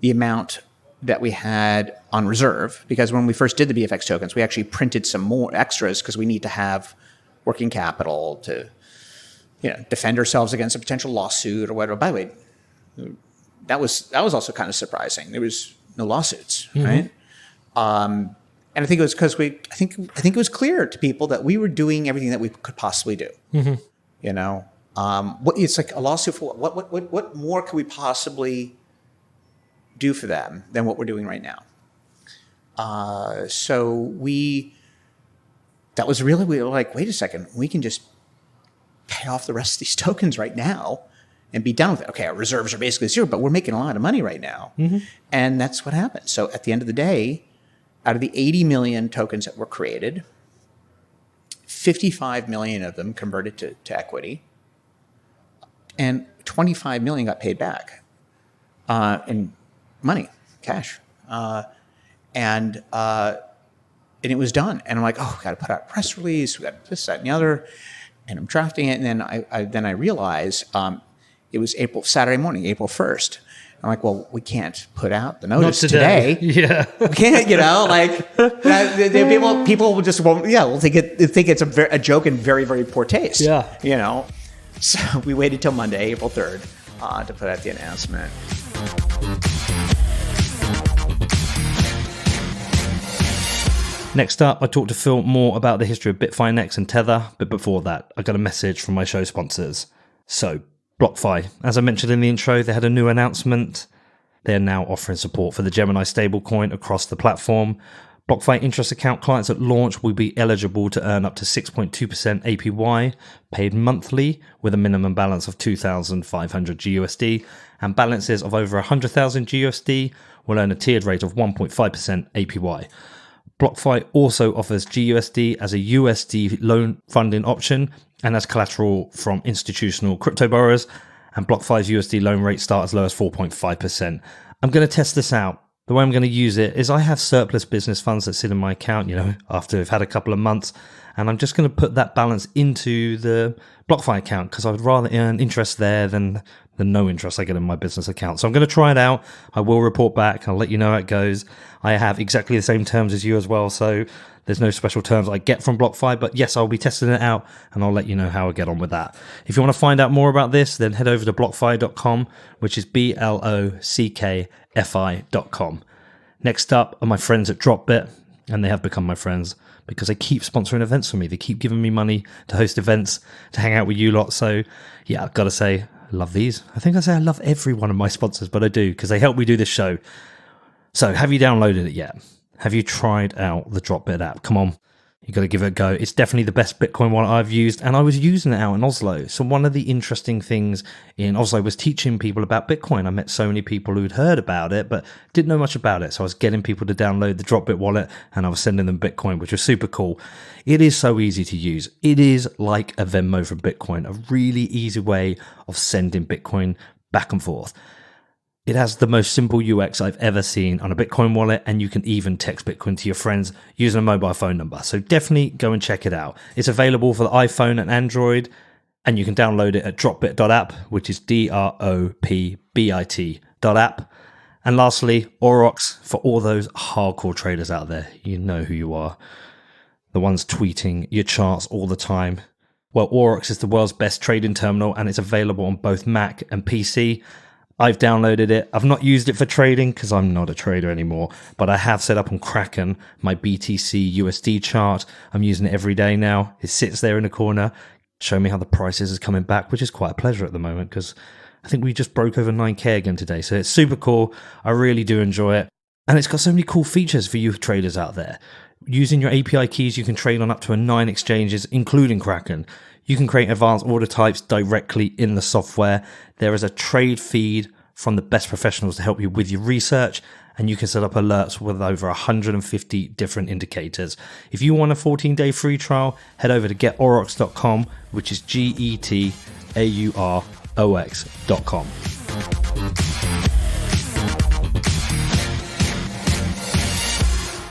the amount that we had on reserve, because when we first did the Bfx tokens, we actually printed some more extras because we need to have working capital to defend ourselves against a potential lawsuit or whatever. By the way, that was also kind of surprising. There was no lawsuits, right? And I think it was because I think it was clear to people that we were doing everything that we could possibly do. It's like a lawsuit for what more could we possibly do for them than what we're doing right now? So we were like, wait a second, we can just pay off the rest of these tokens right now and be done with it. Okay, our reserves are basically zero, but we're making a lot of money right now. And that's what happened. So at the end of the day, out of the 80 million tokens that were created, 55 million of them converted to equity, and 25 million got paid back in money, cash. And it was done. And I'm like, oh, we got to put out a press release. We got this, that, and the other. And I'm drafting it. And then I realized it was Saturday morning, April 1st. I'm like, well, we can't put out the notice today. Yeah, we can't. People will just will think it's a joke in very, very poor taste. Yeah, So we waited till Monday, April 3rd, to put out the announcement. Next up, I talked to Phil more about the history of Bitfinex and Tether, but before that, I got a message from my show sponsors. So, BlockFi. As I mentioned in the intro, they had a new announcement. They are now offering support for the Gemini stablecoin across the platform. BlockFi interest account clients at launch will be eligible to earn up to 6.2% APY paid monthly with a minimum balance of 2,500 GUSD, and balances of over 100,000 GUSD will earn a tiered rate of 1.5% APY. BlockFi also offers GUSD as a USD loan funding option and as collateral from institutional crypto borrowers, and BlockFi's USD loan rate start as low as 4.5%. I'm going to test this out. The way I'm going to use it is I have surplus business funds that sit in my account, after I've had a couple of months, and I'm just going to put that balance into the BlockFi account because I would rather earn interest there than the no interest I get in my business account. So I'm going to try it out. I will report back. I'll let you know how it goes. I have exactly the same terms as you as well, so there's no special terms I get from BlockFi, but yes, I'll be testing it out and I'll let you know how I get on with that. If you want to find out more about this, then head over to blockfi.com, which is BLOCKFI.com. Next up are my friends at Dropbit. and they have become my friends because they keep sponsoring events for me. They keep giving me money to host events, to hang out with you lot. So yeah, I've got to say, I love these. I think I say I love every one of my sponsors, but I do because they help me do this show. So have you downloaded it yet? Have you tried out the Dropbit app? Come on. You got to give it a go. It's definitely the best Bitcoin wallet I've used, and I was using it out in Oslo. So one of the interesting things in Oslo was teaching people about Bitcoin. I met so many people who'd heard about it, but didn't know much about it. So I was getting people to download the Dropbit wallet, and I was sending them Bitcoin, which was super cool. It is so easy to use. It is like a Venmo for Bitcoin, a really easy way of sending Bitcoin back and forth. It has the most simple UX I've ever seen on a Bitcoin wallet, and you can even text Bitcoin to your friends using a mobile phone number. So definitely go and check it out. It's available for the iPhone and Android, and you can download it at dropbit.app, which is DROPBIT.app. And lastly, Aurochs, for all those hardcore traders out there. You know who you are. The ones tweeting your charts all the time. Well, Aurochs is the world's best trading terminal, and it's available on both Mac and PC. I've downloaded it. I've not used it for trading because I'm not a trader anymore, but I have set up on Kraken my BTC USD chart. I'm using it every day now. It sits there in the corner, showing me how the prices is coming back, which is quite a pleasure at the moment because I think we just broke over 9K again today. So it's super cool. I really do enjoy it. And it's got so many cool features for you traders out there. Using your API keys, you can trade on up to 9 exchanges, including Kraken. You can create advanced order types directly in the software. There is a trade feed from the best professionals to help you with your research, and you can set up alerts with over 150 different indicators. If you want a 14-day free trial, head over to getaurochs.com, which is GETAUROX.com.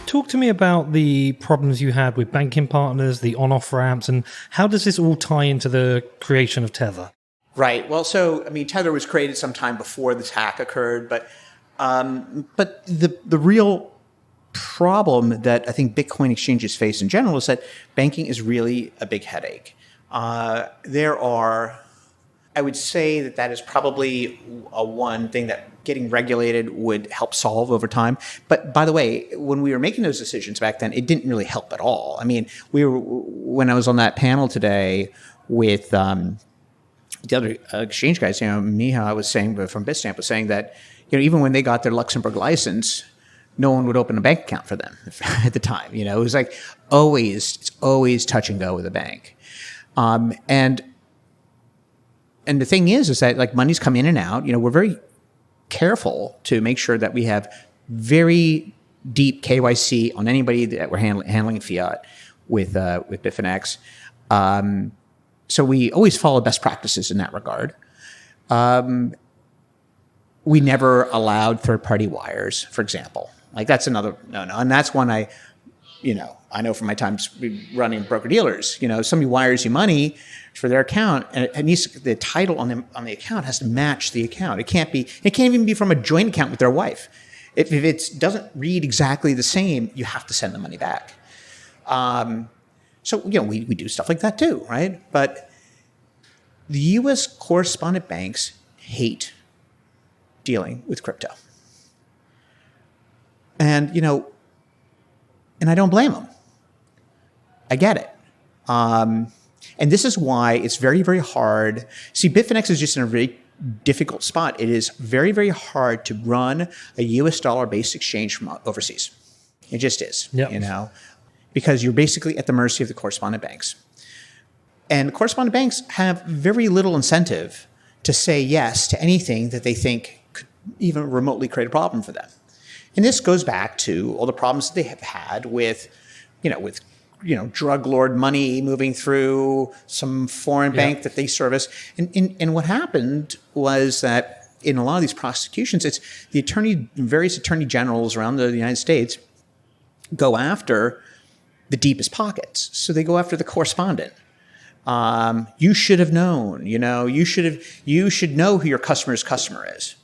Talk to me about the problems you had with banking partners, the on-off ramps, and how does this all tie into the creation of Tether? Right. Well, so, I mean, Tether was created sometime before this hack occurred, but the real problem that I think Bitcoin exchanges face in general is that banking is really a big headache. I would say that is probably one thing that getting regulated would help solve over time. But by the way, when we were making those decisions back then, it didn't really help at all. I mean, when I was on that panel today with the other exchange guys, Miha was saying from Bitstamp was saying that, even when they got their Luxembourg license, no one would open a bank account for them at the time. It was like it's always touch and go with a bank. And the thing is that like money's come in and out. We're very careful to make sure that we have very deep KYC on anybody that we're handling fiat with Bitfinex. So we always follow best practices in that regard. We never allowed third-party wires, for example. Like that's another no, and that's one I know from my time running broker-dealers. Somebody wires you money for their account, and it needs the title on the account has to match the account. It can't even be from a joint account with their wife. If it doesn't read exactly the same, you have to send the money back. So we do stuff like that too, right? But the U.S. correspondent banks hate dealing with crypto, and I don't blame them. I get it. And this is why it's very, very hard. See, Bitfinex is just in a very difficult spot. It is very, very hard to run a US dollar-based exchange from overseas. It just is, because you're basically at the mercy of the correspondent banks. And the correspondent banks have very little incentive to say yes to anything that they think could even remotely create a problem for them. And this goes back to all the problems that they have had with drug lord money moving through some foreign bank that they service. And what happened was that in a lot of these prosecutions, it's the various attorney generals around the United States go after the deepest pockets. So they go after the correspondent. You should have known, you should know who your customer's customer is,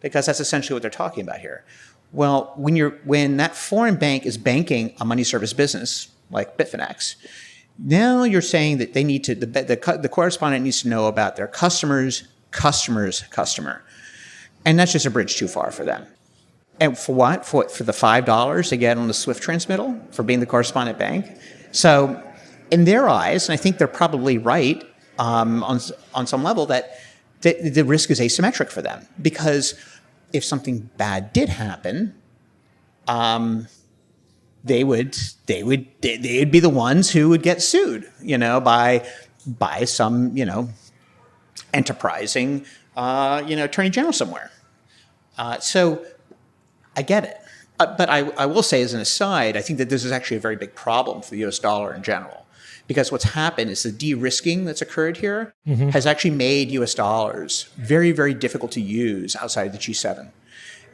because that's essentially what they're talking about here. Well, when that foreign bank is banking a money service business like Bitfinex, now you're saying that they need to the correspondent needs to know about their customer's customer, and that's just a bridge too far for them. And for what? For the $5 they get on the SWIFT transmittal for being the correspondent bank. So in their eyes, and I think they're probably right on some level, that the risk is asymmetric for them, because if something bad did happen, they'd be the ones who would get sued, by some, enterprising, attorney general somewhere. So I get it. But I will say, as an aside, I think that this is actually a very big problem for the US dollar in general. Because what's happened is the de-risking that's occurred here has actually made US dollars very, very difficult to use outside the G7.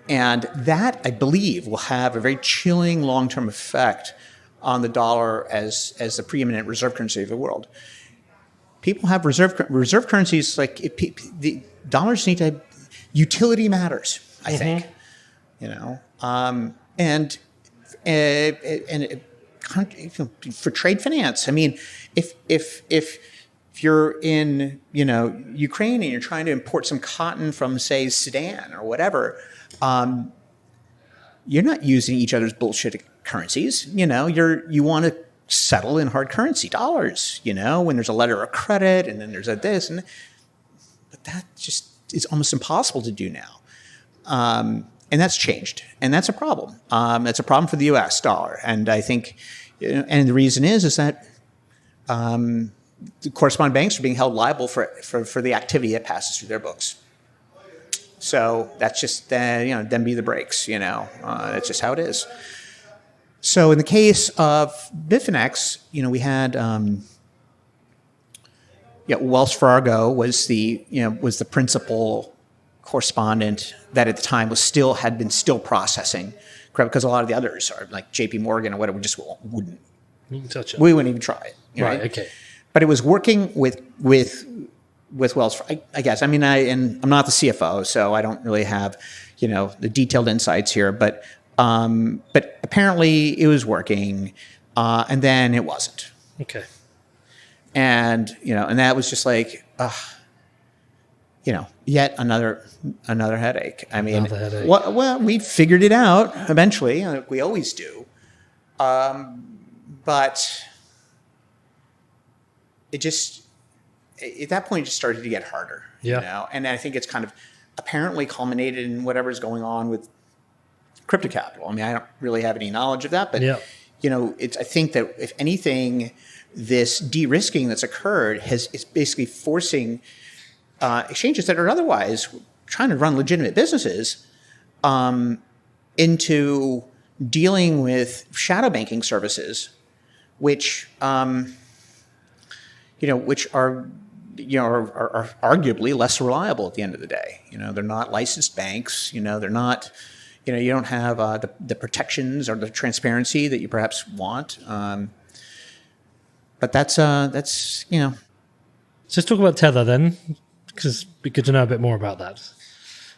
And that, I believe, will have a very chilling long-term effect on the dollar as the preeminent reserve currency of the world. People have reserve currencies, like the dollars need to, utility matters, I think. And for trade finance, I mean, if you're in Ukraine and you're trying to import some cotton from, say, Sudan or whatever, you're not using each other's bullshit currencies. You want to settle in hard currency, dollars. When there's a letter of credit and then there's a this, but that just is almost impossible to do now. And that's changed, and that's a problem. That's a problem for the U.S. dollar, and I think, and the reason is that the correspondent banks are being held liable for the activity that passes through their books. So that's just them be the brakes. That's just how it is. So in the case of Bitfinex, we had Wells Fargo was the principal correspondent that at the time had been processing, because a lot of the others are like J.P. Morgan or whatever, just wouldn't. You can touch it. We wouldn't even try it. Right. Okay. But it was working with Wells Fargo, I guess. I mean, and I'm not the CFO, so I don't really have the detailed insights here. But apparently it was working, and then it wasn't. Okay. And and that was just like, yet another headache. I mean, well, we figured it out eventually, like we always do. But it just, at that point, it just started to get harder. And I think it's kind of apparently culminated in whatever's going on with crypto capital. I mean, I don't really have any knowledge of that, but I think that if anything, this de-risking that's occurred is basically forcing exchanges that are otherwise trying to run legitimate businesses into dealing with shadow banking services, which which are arguably less reliable at the end of the day. They're not licensed banks. They're not. You don't have the protections or the transparency that you perhaps want. But that's. So let's talk about Tether then, because it'd be good to know a bit more about that.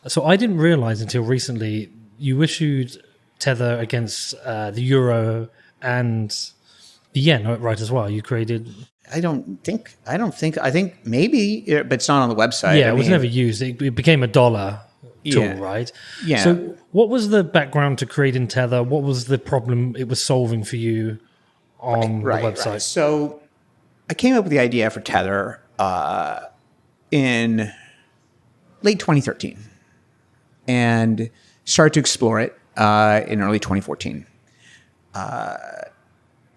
So I didn't realize until recently you issued Tether against the euro and the yen, right, as well. You created... I think maybe, but it's not on the website. Yeah, it was never used. It became a dollar tool, right? Yeah. So what was the background to creating Tether? What was the problem it was solving for you on the website? Right. So I came up with the idea for Tether in late 2013 and started to explore it in early 2014.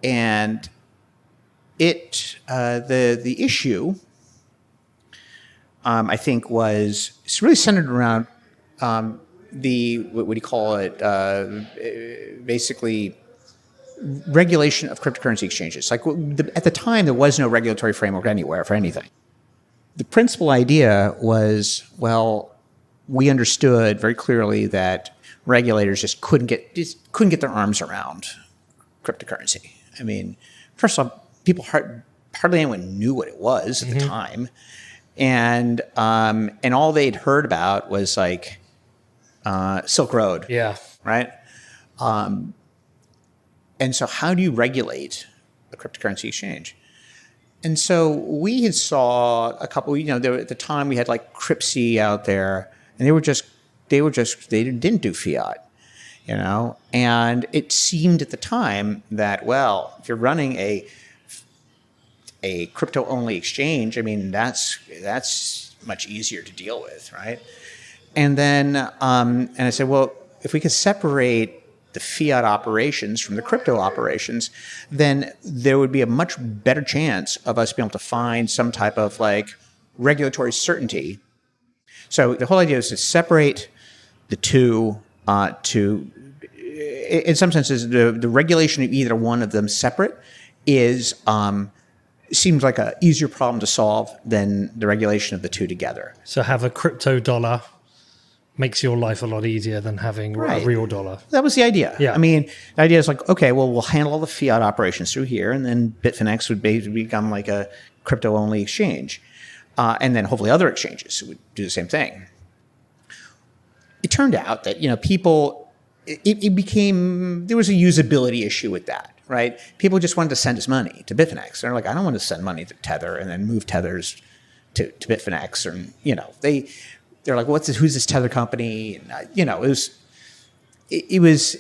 And the issue, I think, it's really centered around what do you call it? Basically, regulation of cryptocurrency exchanges. Like at the time, there was no regulatory framework anywhere for anything. The principal idea was, well, we understood very clearly that regulators just couldn't get their arms around cryptocurrency. I mean, first of all, hardly anyone knew what it was at the time, and all they'd heard about was like Silk Road, right? And so, how do you regulate a cryptocurrency exchange? And so we had saw a couple. At the time we had like Cryptsy out there, and they didn't do fiat. And it seemed at the time that, well, if you're running a crypto only exchange, I mean, that's much easier to deal with, right? And then and I said, well, if we could separate the fiat operations from the crypto operations, then there would be a much better chance of us being able to find some type of like regulatory certainty. So the whole idea is to separate the two in some senses, the regulation of either one of them separate is seems like an easier problem to solve than the regulation of the two together. So have a crypto dollar makes your life a lot easier than having a real dollar. That was the idea. Yeah. I mean, the idea is like, okay, well, we'll handle all the fiat operations through here, and then Bitfinex would become like a crypto-only exchange. And then hopefully other exchanges would do the same thing. It turned out that, people, it became, there was a usability issue with that, right? People just wanted to send us money to Bitfinex. They're like, I don't want to send money to Tether and then move Tethers to Bitfinex. Or, they're like, who's this Tether company? And, it was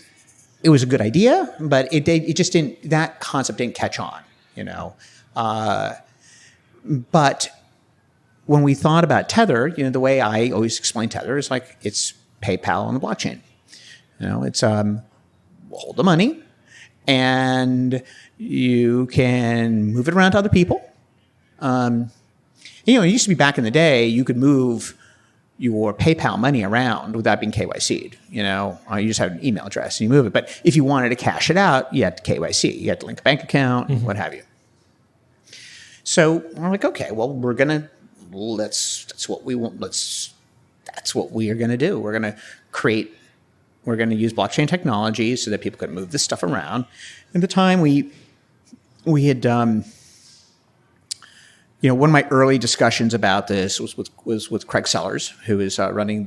a good idea, but it just didn't, that concept didn't catch on, but when we thought about Tether, the way I always explain Tether is like it's PayPal on the blockchain. It's we'll hold the money, and you can move it around to other people. It used to be back in the day you could move your PayPal money around without being KYC'd. You just had an email address and you move it. But if you wanted to cash it out, you had to KYC. You had to link a bank account, what have you. So we're like, okay, well, that's what we want. That's what we are going to do. We're going to use blockchain technology so that people can move this stuff around. At the time we had, one of my early discussions about this was with Craig Sellers, who is running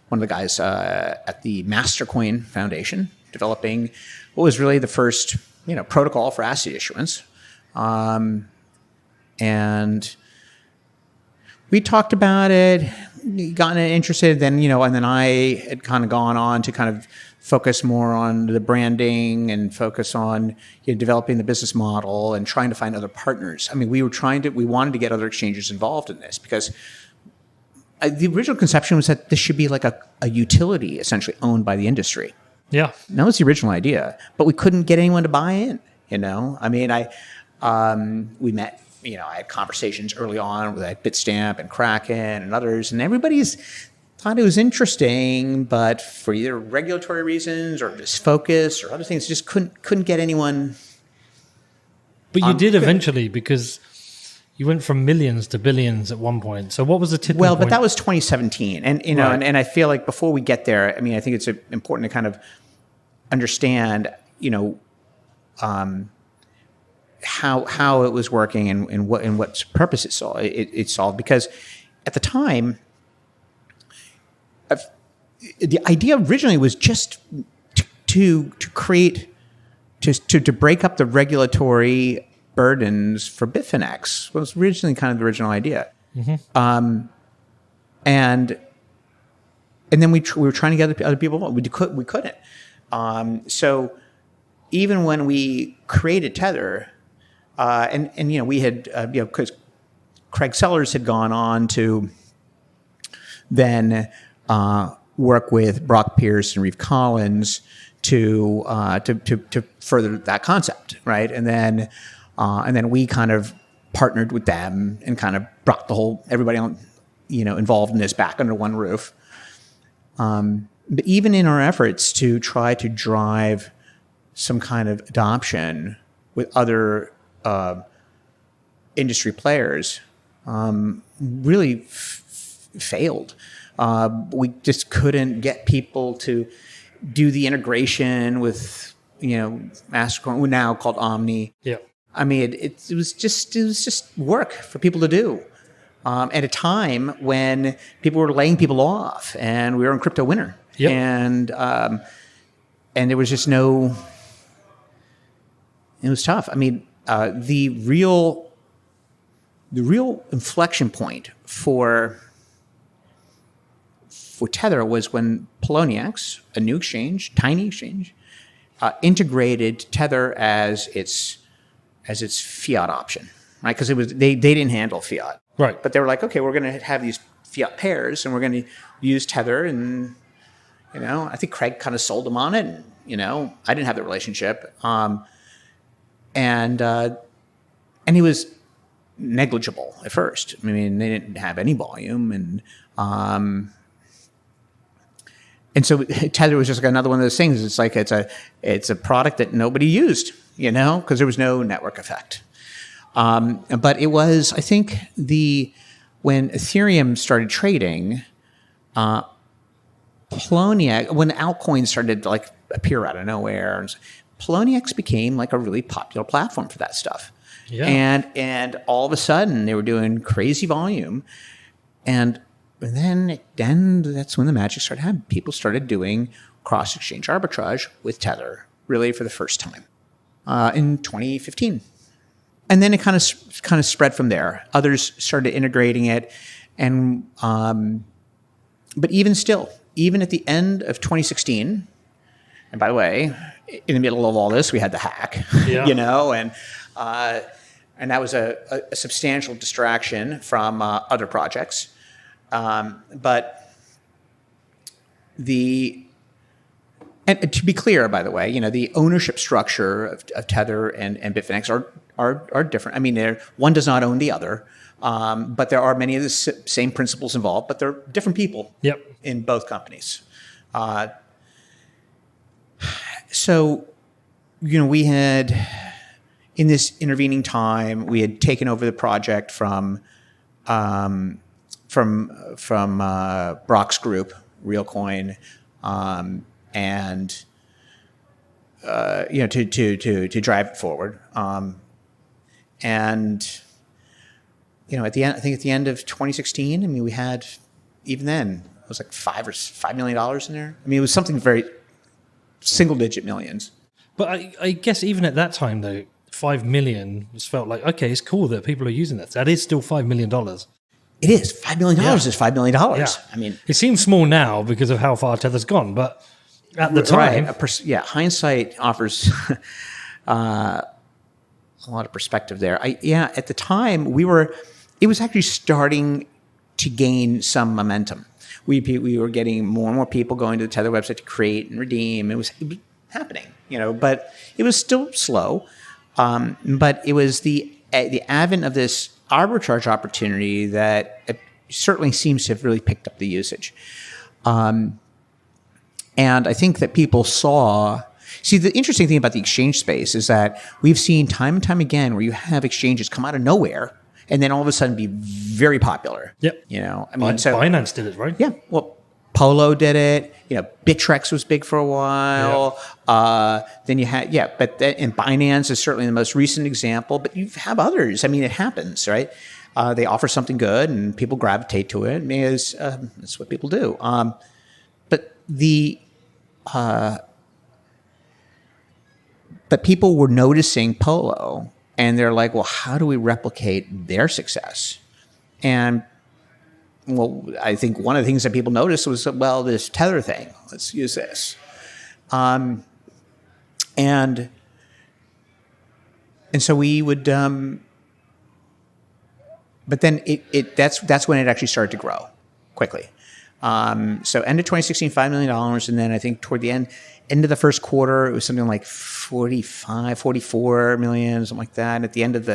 one of the guys at the Mastercoin Foundation, developing what was really the first, protocol for asset issuance. And we talked about it, gotten interested, then, and then I had kind of gone on to kind of focus more on the branding and focus on developing the business model and trying to find other partners. I mean, we wanted to get other exchanges involved in this because the original conception was that this should be like a utility essentially owned by the industry. Yeah. That was the original idea, but we couldn't get anyone to buy in, I mean, we met, I had conversations early on with Bitstamp and Kraken and others, and everybody's thought it was interesting, but for either regulatory reasons or just focus or other things, just couldn't get anyone. But you did eventually, because you went from millions to billions at one point. So what was the tipping point? Well, but that was 2017, and right. and I feel like before we get there, I mean, I think it's important to kind of understand, how it was working and what purpose it solved. Because at the time, the idea originally was just to break up the regulatory burdens for Bitfinex. Was originally kind of the original idea. Mm-hmm. And then we were trying to get other people. We couldn't. So even when we created Tether. And we had, because Craig Sellers had gone on to then work with Brock Pierce and Reeve Collins to further that concept, right? And then we kind of partnered with them and kind of brought everybody on, involved in this back under one roof. But even in our efforts to try to drive some kind of adoption with other industry players really failed. We just couldn't get people to do the integration with Mastercoin, now called Omni. Yeah, I mean it was just work for people to do at a time when people were laying people off, and we were in crypto winter. Yep. And there was just no. It was tough. I mean. The real inflection point for for Tether was when Poloniex, a new exchange, tiny exchange, integrated Tether as its fiat option, right? Because they didn't handle fiat, Right. But they were like, okay, we're going to have these fiat pairs, and we're going to use Tether, and I think Craig kind of sold them on it, and I didn't have the relationship, and he was negligible at first. I mean, they didn't have any volume, and so Tether was just like another one of those things. It's like it's a product that nobody used, because there was no network effect. But it was, I think, when Ethereum started trading, Poloniex, when altcoins started to like appear out of nowhere, Poloniex became like a really popular platform for that stuff. Yeah. And all of a sudden they were doing crazy volume, and then that's when the magic started happening. People started doing cross exchange arbitrage with Tether, really for the first time in 2015, and then it kind of spread from there. Others started integrating it, and but even at the end of 2016, and by the way, in the middle of all this, we had the hack, and that was a substantial distraction from other projects. But and to be clear, by the way, the ownership structure of Tether and Bitfinex are different. I mean, one does not own the other, but there are many of the same principles involved, but they're different people in both companies. So, we had, in this intervening time, we had taken over the project from Brock's group, Realcoin, and to drive it forward. And at the end, I think at the end of 2016, I mean, we had, even then, it was like $5 million in there. I mean, it was something very single-digit millions. But I guess even at that time, though, 5 million was felt like, okay, it's cool that people are using that. That is still $5 million. It is. $5 million is $5 million. Yeah. I mean, it seems small now because of how far Tether's gone, but at the time, hindsight offers a lot of perspective there. At the time, it was actually starting to gain some momentum. We were getting more and more people going to the Tether website to create and redeem. It was happening, but it was still slow. But it was the advent of this arbitrage opportunity that it certainly seems to have really picked up the usage. And I think that people saw... See, the interesting thing about the exchange space is that we've seen time and time again where you have exchanges come out of nowhere and then all of a sudden be very popular. Yep. I mean, Binance did it, right? Yeah. Well, Polo did it. Bittrex was big for a while. Yeah. Then you had, and Binance is certainly the most recent example, but you have others. I mean, it happens, right? They offer something good and people gravitate to it. I mean, it's what people do. But people were noticing Polo, and they're like, well, how do we replicate their success? And, well, I think one of the things that people noticed was, well, this Tether thing, let's use this. And so we would, but then that's when it actually started to grow quickly. So end of 2016, $5 million. And then I think toward the end of the first quarter, it was something like 44 million, something like that. At the end of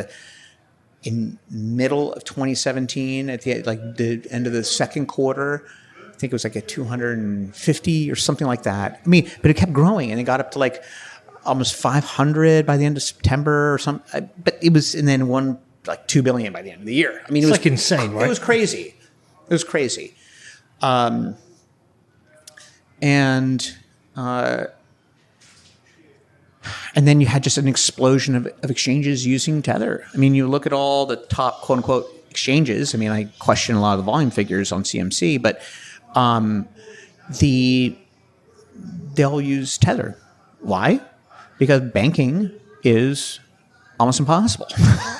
in middle of 2017, at the end of the second quarter, I think it was like a 250 or something like that. I mean, but it kept growing and it got up to like almost 500 by the end of September or something. But it was, and then like 2 billion by the end of the year. I mean, it was like insane, right? It was crazy. And then you had just an explosion of exchanges using Tether. I mean, you look at all the top quote unquote exchanges. I mean, I question a lot of the volume figures on CMC, but they'll use Tether. Why? Because banking is almost impossible.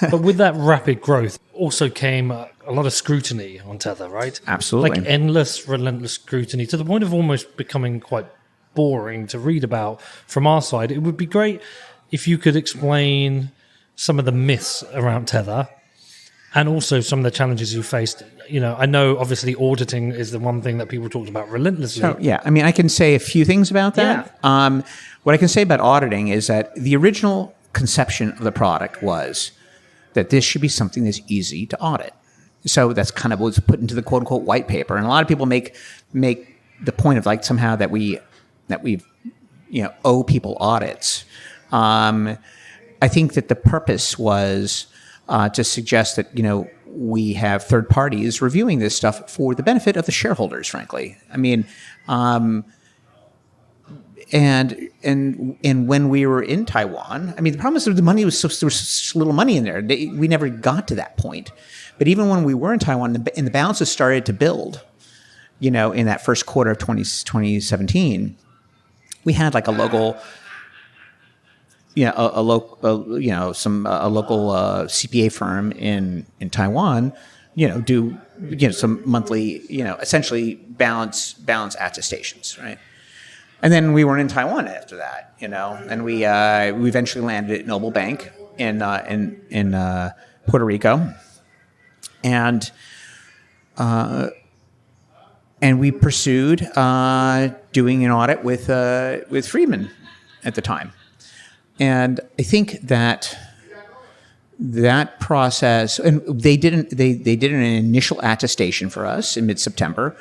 But with that rapid growth also came a lot of scrutiny on Tether, right? Absolutely. Like endless, relentless scrutiny to the point of almost becoming quite boring to read about from our side. It would be great if you could explain some of the myths around Tether and also some of the challenges you faced. You know, I know obviously auditing is the one thing that people talked about relentlessly. So, yeah, I mean, I can say a few things about that. What I can say about auditing is that the original conception of the product was that this should be something that's easy to audit. So that's kind of what was put into the quote unquote white paper. And a lot of people make the point of like somehow that we owe people audits. I think that the purpose was to suggest that, we have third parties reviewing this stuff for the benefit of the shareholders, frankly. I mean, and when we were in Taiwan, I mean, the problem is that the money was there was so little money in there. We never got to that point. But even when we were in Taiwan, and the balances started to build, in that first quarter of 2017, we had like a local, a local CPA firm in Taiwan, do some monthly, essentially balance attestations, right? And then we weren't in Taiwan after that, and we eventually landed at Noble Bank in Puerto Rico, and we pursued doing an audit with Friedman at the time, and I think that process, and they did an initial attestation for us in mid-September,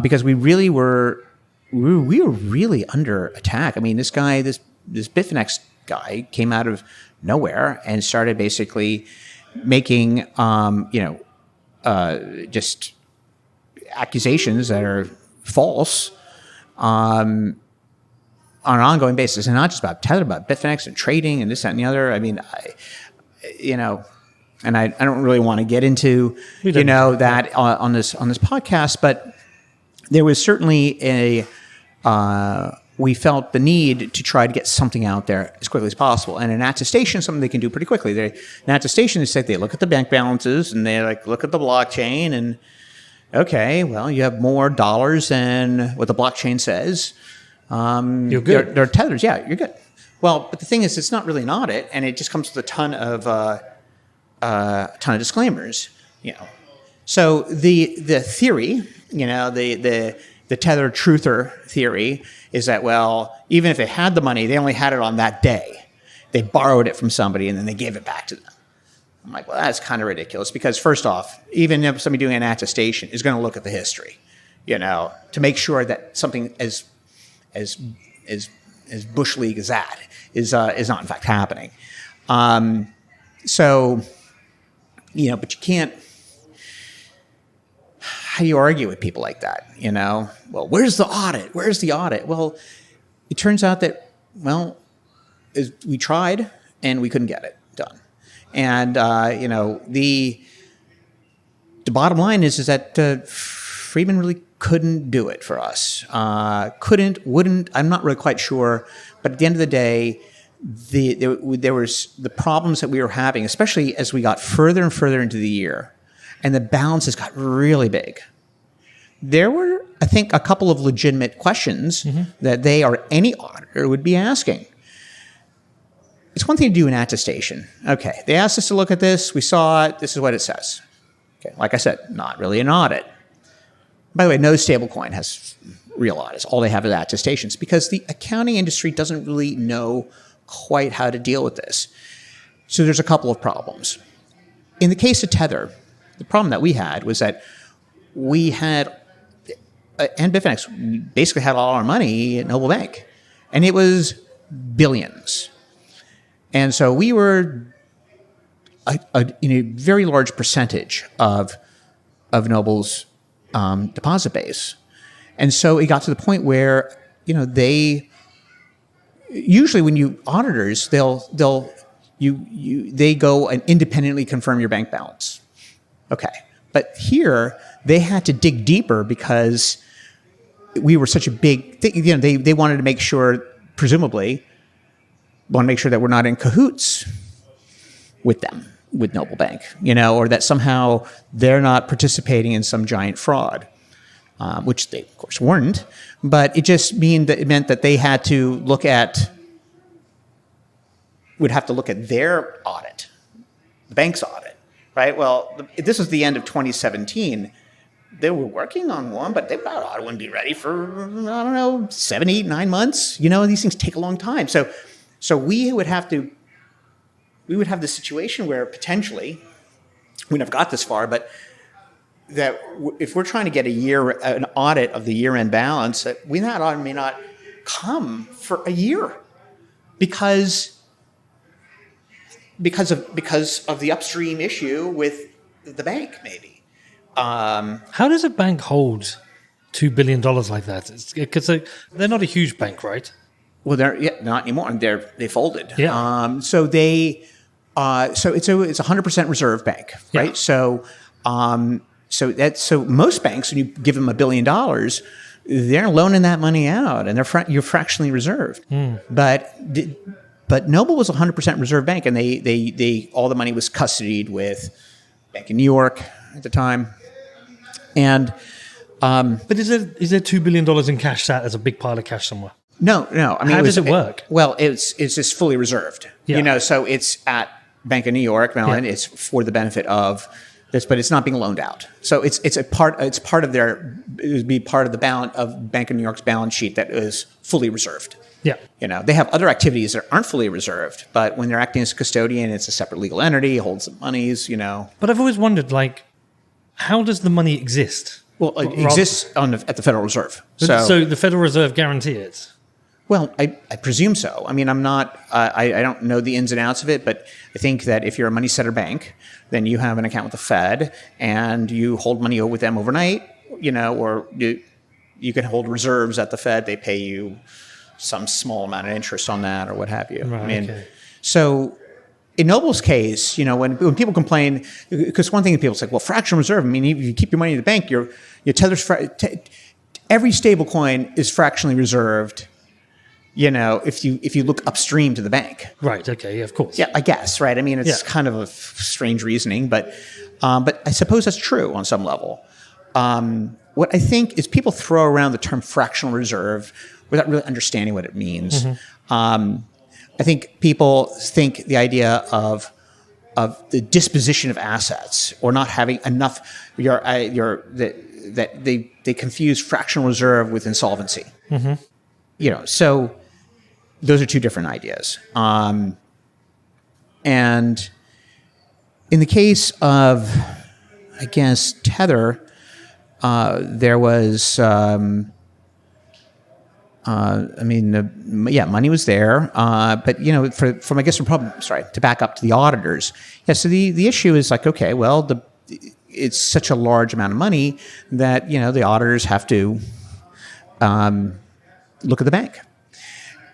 because we were really under attack. I mean, this Bitfinex guy came out of nowhere and started basically making, just accusations that are false on an ongoing basis, and not just about Tether, about Bitfinex and trading and this, that, and the other. I mean, and I don't really want to get into that on this podcast, but there was certainly we felt the need to try to get something out there as quickly as possible. And an attestation is something they can do pretty quickly. An attestation is like they look at the bank balances and they look at the blockchain and, okay, well, you have more dollars than what the blockchain says. You're good. There are tethers. Yeah, you're good. Well, but the thing is, it's not really an audit, and it just comes with a ton of disclaimers. So the theory, the Tether truther theory is that, well, even if they had the money, they only had it on that day. They borrowed it from somebody and then they gave it back to them. I'm like, well, that's kind of ridiculous, because first off, even if somebody doing an attestation is going to look at the history, to make sure that something as Bush League as that is not in fact happening. So, but you can't. How do you argue with people like that? Well, where's the audit? Where's the audit? Well, it turns out that, we tried and we couldn't get it done. And, the bottom line is that Friedman really couldn't do it for us. Wouldn't, I'm not really quite sure. But at the end of the day, there was the problems that we were having, especially as we got further and further into the year, and the balances got really big. There were, I think, a couple of legitimate questions that they or any auditor would be asking. It's one thing to do an attestation. Okay, they asked us to look at this. We saw it. This is what it says. Okay, like I said, not really an audit. By the way, no stablecoin has real audits. All they have is attestations, because the accounting industry doesn't really know quite how to deal with this. So there's a couple of problems. In the case of Tether, the problem that we had was that we had, and Bitfinex, we basically had all our money at Noble Bank, and it was billions. And so we were in a very large percentage of Noble's deposit base. And so it got to the point where, they usually when you auditors, they go and independently confirm your bank balance. Okay. But here they had to dig deeper because we were such a big thing. They wanted to make sure, presumably, want to make sure that we're not in cahoots with them, with Noble Bank, or that somehow they're not participating in some giant fraud, which they, of course, weren't. But it just meant that they had to would have to look at their audit, the bank's audit, right? Well, this was the end of 2017. They were working on one, but they thought it wouldn't be ready for, I don't know, 7, 8, 9 months. These things take a long time. So we would have this situation where potentially, we never got this far, but that if we're trying to get an audit of the year-end balance, that audit may not come for a year because of the upstream issue with the bank, maybe. How does a bank hold $2 billion like that? Because they're not a huge bank, right? Well, they're not anymore. They folded. Yeah. So it's a 100% reserve bank, right? Yeah. So most banks, when you give them $1 billion, they're loaning that money out, and you're fractionally reserved. But Noble was a 100% reserve bank, and they all the money was custodied with Bank of New York at the time. And but is there $2 billion in cash sat as a big pile of cash somewhere? No. I mean, how does it work? It's just fully reserved. Yeah. So it's at Bank of New York, Mellon. Yeah. It's for the benefit of this, but it's not being loaned out. So it would be part of the balance of Bank of New York's balance sheet that is fully reserved. Yeah. They have other activities that aren't fully reserved, but when they're acting as a custodian, it's a separate legal entity, holds the monies, But I've always wondered, how does the money exist? Well, it exists at the Federal Reserve. So the Federal Reserve guarantee it? Well, I presume so. I mean, I'm not, I don't know the ins and outs of it, but I think that if you're a money setter bank, then you have an account with the Fed and you hold money with them overnight, or you can hold reserves at the Fed. They pay you some small amount of interest on that or what have you. Right, okay. So in Noble's case, when people complain, because one thing people say, well, fractional reserve, I mean, if you keep your money in the bank, your Tether's, every stable coin is fractionally reserved, if you look upstream to the bank. Right, okay, yeah, of course. Yeah, I guess, right? I mean, it's kind of a strange reasoning, but I suppose that's true on some level. What I think is people throw around the term fractional reserve without really understanding what it means. Mm-hmm. I think people think the idea of the disposition of assets or not having enough, that they confuse fractional reserve with insolvency. Mm-hmm. So those are two different ideas. And in the case of, I guess, Tether, there was, money was there, but to back up to the auditors. Yeah, so the issue is okay, well, it's such a large amount of money that the auditors have to look at the bank.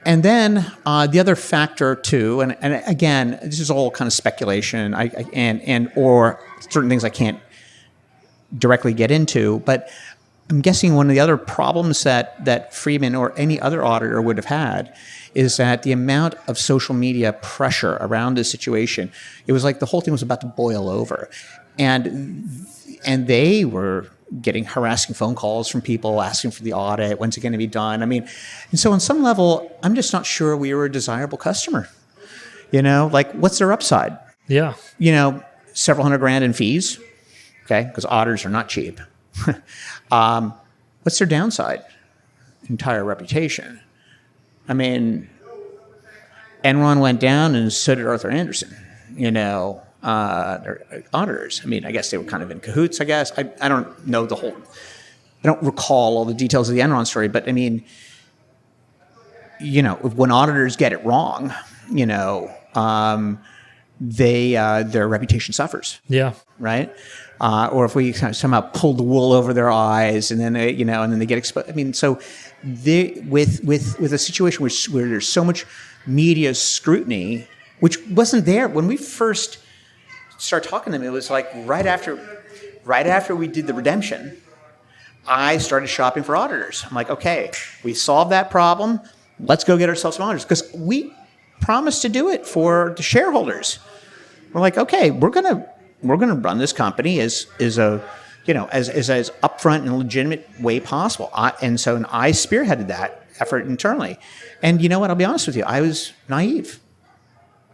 And then the other factor too, and again, this is all kind of speculation, or certain things I can't directly get into, but I'm guessing one of the other problems that Freeman or any other auditor would have had is that the amount of social media pressure around this situation, it was like the whole thing was about to boil over. And they were getting harassing phone calls from people asking for the audit, when's it going to be done? I mean, and so on some level, I'm just not sure we were a desirable customer. What's their upside? Yeah. Several $100,000 in fees, okay, because auditors are not cheap. What's their downside? Entire reputation. I mean, Enron went down and so did Arthur Andersen, they're auditors. I mean, I guess they were kind of in cahoots, I guess. I don't know I don't recall all the details of the Enron story, but I mean, when auditors get it wrong, their reputation suffers. Yeah. Right? Or if we somehow pull the wool over their eyes, and then they get exposed. I mean, so with a situation where there's so much media scrutiny, which wasn't there when we first started talking to them. It was like right after we did the redemption, I started shopping for auditors. I'm like, okay, we solved that problem. Let's go get ourselves some auditors because we promised to do it for the shareholders. We're like, okay, we're gonna run this company as a as upfront and legitimate way possible. And I spearheaded that effort internally. And you know what? I'll be honest with you. I was naive.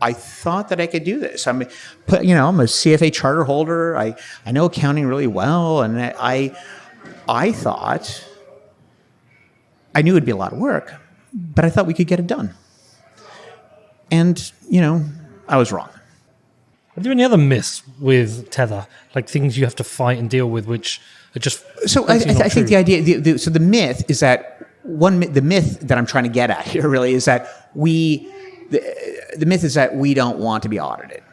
I thought that I could do this. I'm a CFA charter holder. I know accounting really well, and I thought I knew it'd be a lot of work, but I thought we could get it done. And I was wrong. Are there any other myths with Tether, like things you have to fight and deal with, which are just so? I think the idea. The myth is that the myth that I'm trying to get at here really is that the myth is that we don't want to be audited.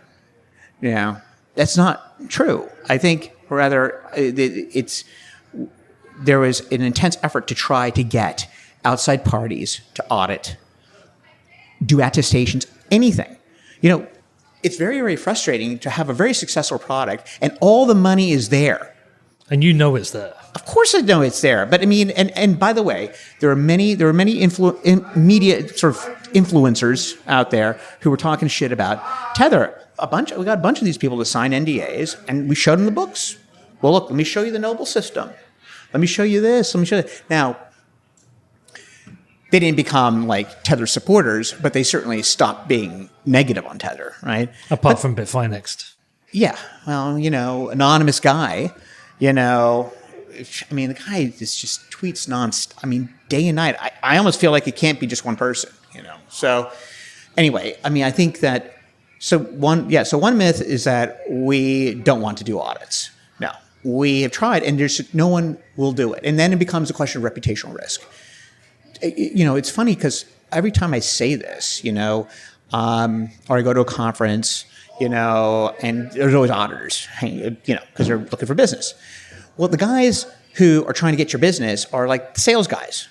That's not true. I think rather there was an intense effort to try to get outside parties to audit, do attestations, anything. It's very, very frustrating to have a very successful product and all the money is there. And it's there. Of course I know it's there. But I mean, and by the way, there are many media sort of influencers out there who were talking shit about Tether. We got a bunch of these people to sign NDAs and we showed them the books. Well, look, let me show you the Noble system. Let me show you this. Let me show you that. Now, they didn't become like Tether supporters, but they certainly stopped being negative on Tether, right? Apart from Bitfinex. Yeah. Well, anonymous guy, the guy just tweets nonstop. I mean, day and night. I almost feel like it can't be just one person, So anyway, I think that, one myth is that we don't want to do audits. No, we have tried and no one will do it. And then it becomes a question of reputational risk. It's funny because every time I say this, or I go to a conference, and there's always auditors, because they're looking for business. Well, the guys who are trying to get your business are like the sales guys.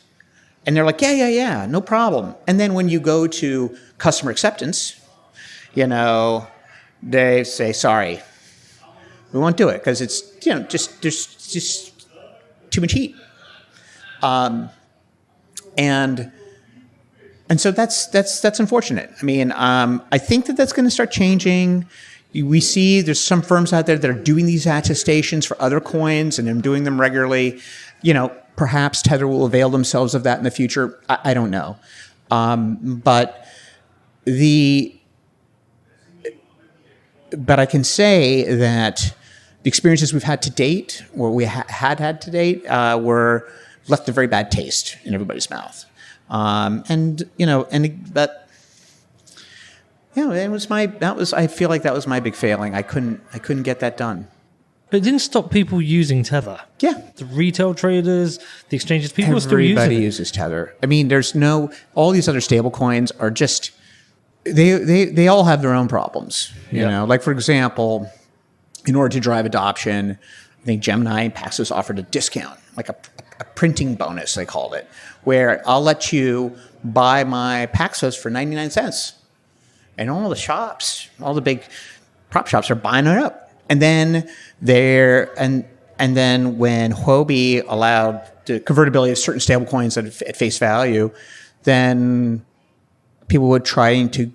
And they're like, yeah, no problem. And then when you go to customer acceptance, they say, sorry, we won't do it because it's, there's just too much heat. And so that's unfortunate. I think that's going to start changing. We see there's some firms out there that are doing these attestations for other coins and they're doing them regularly. Perhaps Tether will avail themselves of that in the future. I don't know. But I can say that the experiences we've had to date, or we had to date, were left a very bad taste in everybody's mouth. I feel like that was my big failing. I couldn't get that done. But it didn't stop people using Tether. Yeah. The retail traders, the exchanges, people are still using it. Everybody uses Tether. All these other stable coins are just, they all have their own problems. Like for example, in order to drive adoption, I think Gemini and Paxos offered a discount, like a printing bonus, they called it, where I'll let you buy my Paxos for 99 cents. And all the shops, all the big prop shops are buying it up. And then when Huobi allowed the convertibility of certain stable coins at face value, then people would try to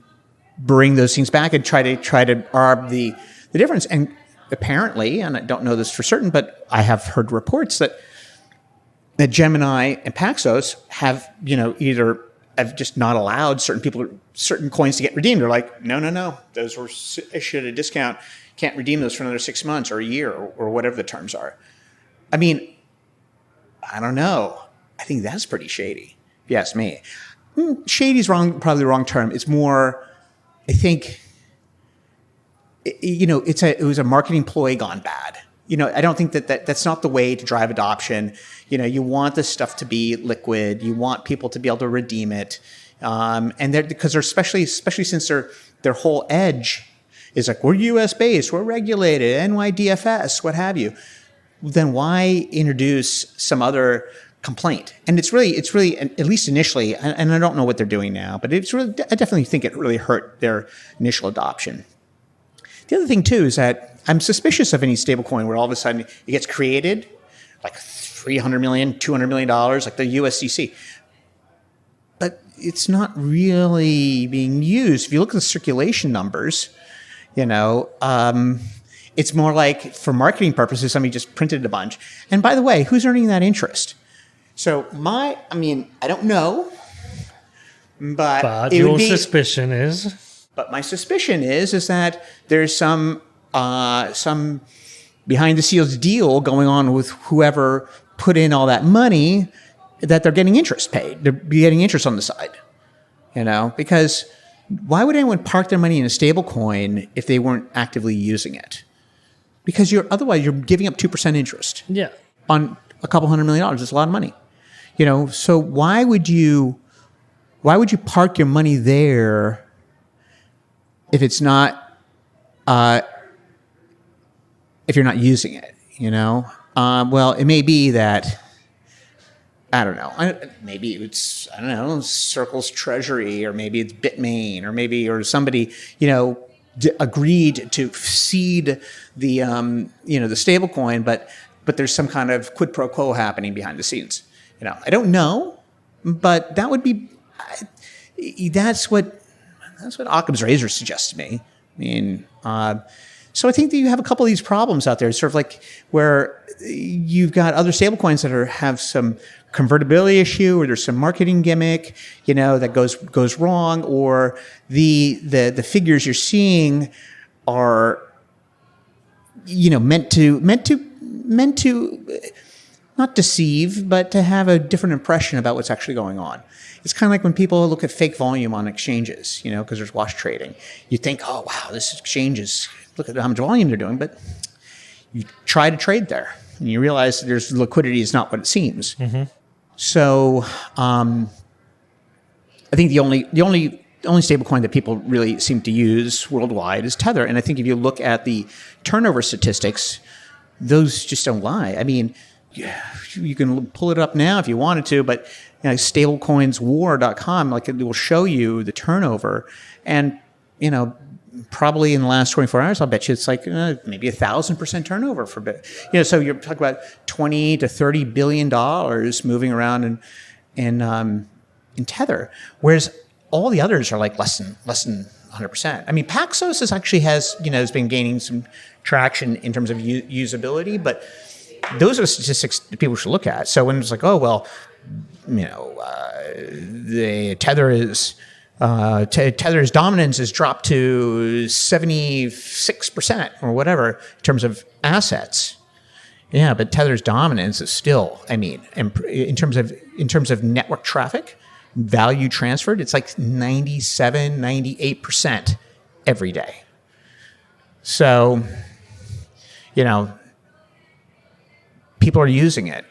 bring those things back and try to arb the difference. And apparently, and I don't know this for certain, but I have heard reports that Gemini and Paxos have, either have just not allowed certain coins to get redeemed. They're like, no, those were issued at a discount. Can't redeem those for another 6 months or a year or whatever the terms are. I don't know. I think that's pretty shady, if you ask me. Shady is probably the wrong term. It's more, I think, it was a marketing ploy gone bad. I don't think that's not the way to drive adoption. You want this stuff to be liquid. You want people to be able to redeem it. Because they're especially since their whole edge is like, we're US based, we're regulated, NYDFS, what have you. Then why introduce some other complaint? And it's really, at least initially, and I don't know what they're doing now, but I definitely think it really hurt their initial adoption. The other thing too is that I'm suspicious of any stablecoin where all of a sudden it gets created, like $300 million, $200 million, like the USDC. But it's not really being used. If you look at the circulation numbers, It's more like for marketing purposes, somebody just printed a bunch. And by the way, who's earning that interest? So I don't know, but it your would be, suspicion is but my suspicion is that there's some behind the scenes deal going on with whoever put in all that money, that they're getting interest paid. They're getting interest on the side, because why would anyone park their money in a stable coin if they weren't actively using it? Because otherwise you're giving up 2% interest on a couple $100 million. It's a lot of money, so why would you park your money there if it's not, if you're not using it, well, it may be that, I don't know, maybe it's, Circle's Treasury, or maybe it's Bitmain, or somebody, agreed to cede the, the stable coin, but there's some kind of quid pro quo happening behind the scenes. I don't know, but that would be, that's what Occam's razor suggests to me. So I think that you have a couple of these problems out there, sort of like where you've got other stablecoins that have some convertibility issue, or there's some marketing gimmick, that goes wrong, or the figures you're seeing are, meant to not deceive, but to have a different impression about what's actually going on. It's kind of like when people look at fake volume on exchanges, because there's wash trading. You think, oh, wow, this exchange look at how much volume they're doing, but you try to trade there, and you realize that there's liquidity is not what it seems. Mm-hmm. So I think the only stable coin that people really seem to use worldwide is Tether. And I think if you look at the turnover statistics, those just don't lie. You can pull it up now if you wanted to, but stablecoinswar.com, it will show you the turnover. And, probably in the last 24 hours, I'll bet you it's maybe 1,000% turnover for bit. So you're talking about $20 to $30 billion moving around in Tether, whereas all the others are less than 100%. Paxos has been gaining some traction in terms of usability, but those are the statistics that people should look at. So when it's the Tether's dominance has dropped to 76% or whatever in terms of assets. Yeah, but Tether's dominance is still, in terms of network traffic, value transferred, it's 97, 98% every day. So, people are using it.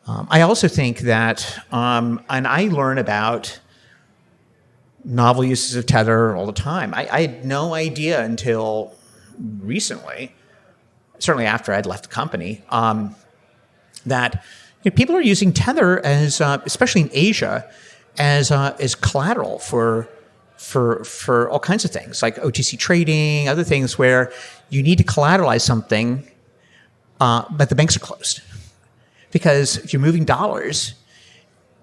I also think that, and I learn about novel uses of Tether all the time. I had no idea until recently, certainly after I'd left the company, that people are using Tether as, especially in Asia, as collateral for all kinds of things, like OTC trading, other things where you need to collateralize something, but the banks are closed. Because if you're moving dollars,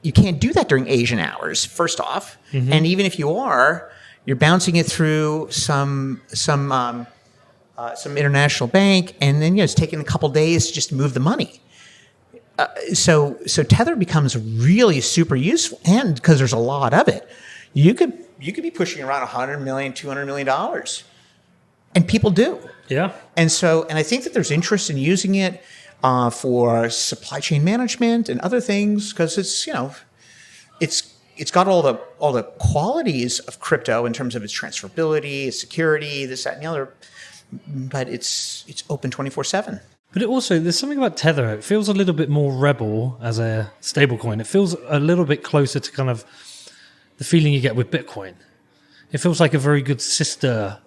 you can't do that during Asian hours, first off. Mm-hmm. And even if you are, you're bouncing it through some international bank, and then it's taking a couple days just to move the money. So Tether becomes really super useful, and because there's a lot of it, you could be pushing around $100 million, $200 million, and people do. Yeah. And I think that there's interest in using it for supply chain management and other things, because it's got all the qualities of crypto in terms of its transferability, its security, this, that, and the other, but it's open 24/7. But there's something about Tether. It feels a little bit more rebel as a stablecoin. It feels a little bit closer to kind of the feeling you get with Bitcoin. It feels like a very good sister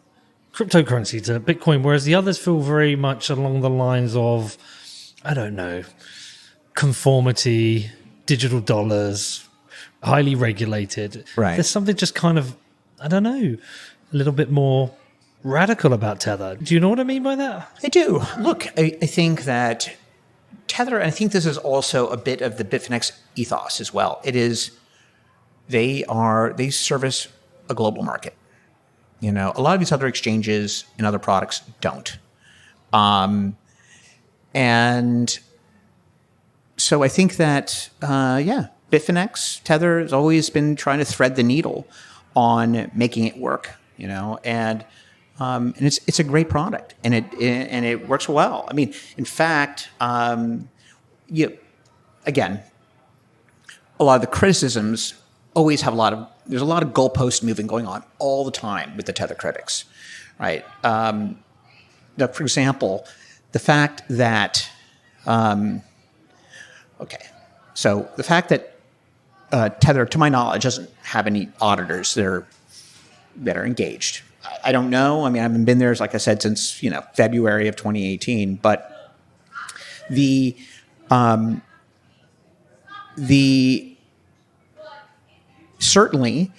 cryptocurrency to Bitcoin, whereas the others feel very much along the lines of, I don't know, conformity, digital dollars, highly regulated. Right. There's something just kind of, I don't know, a little bit more radical about Tether. Do you know what I mean by that? I do. Look, I think that Tether, I think this is also a bit of the Bitfinex ethos as well. It is, they service a global market. You know, a lot of these other exchanges and other products don't. And so I think that, Bitfinex, Tether has always been trying to thread the needle on making it work, you know, and it's a great product, and it works well. I mean, in fact, again, a lot of the criticisms always have there's a lot of goalpost moving going on all the time with the Tether critics, right? Now, for example, the fact that, so the fact that Tether, to my knowledge, doesn't have any auditors that are engaged. I don't know. I mean, I haven't been there, like I said, since February of 2018. But certainly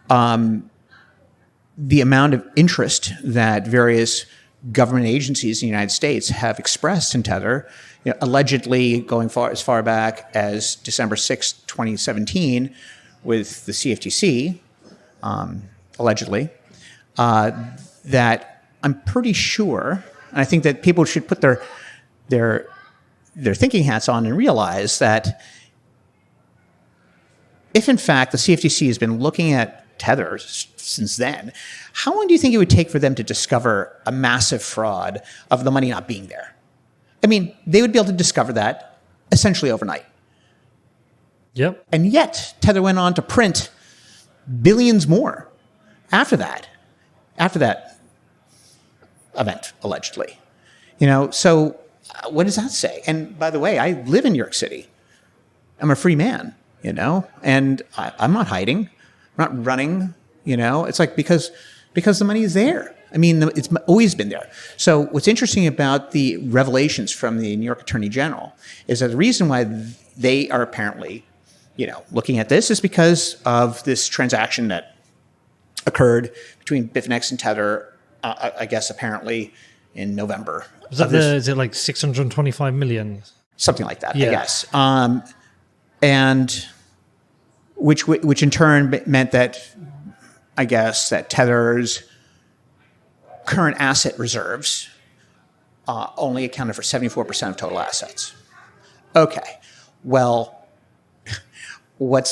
the amount of interest that various government agencies in the United States have expressed in Tether, allegedly going as far back as December 6, 2017, with the CFTC, allegedly, that I'm pretty sure, and I think that people should put their thinking hats on and realize that if in fact the CFTC has been looking at Tether since then, how long do you think it would take for them to discover a massive fraud of the money not being there? I mean, they would be able to discover that essentially overnight. Yep. And yet, Tether went on to print billions more after that event, allegedly. So what does that say? And by the way, I live in New York City. I'm a free man, and I'm not hiding. I'm not running, It's like because the money is there. I mean, it's always been there. So what's interesting about the revelations from the New York Attorney General is that the reason why they are apparently, looking at this is because of this transaction that occurred between Bitfinex and Tether, I guess apparently in November. Is it like 625 million? Something like that, yeah. I guess. And which in turn meant that, I guess, that Tether's current asset reserves only accounted for 74% of total assets. Okay, well, what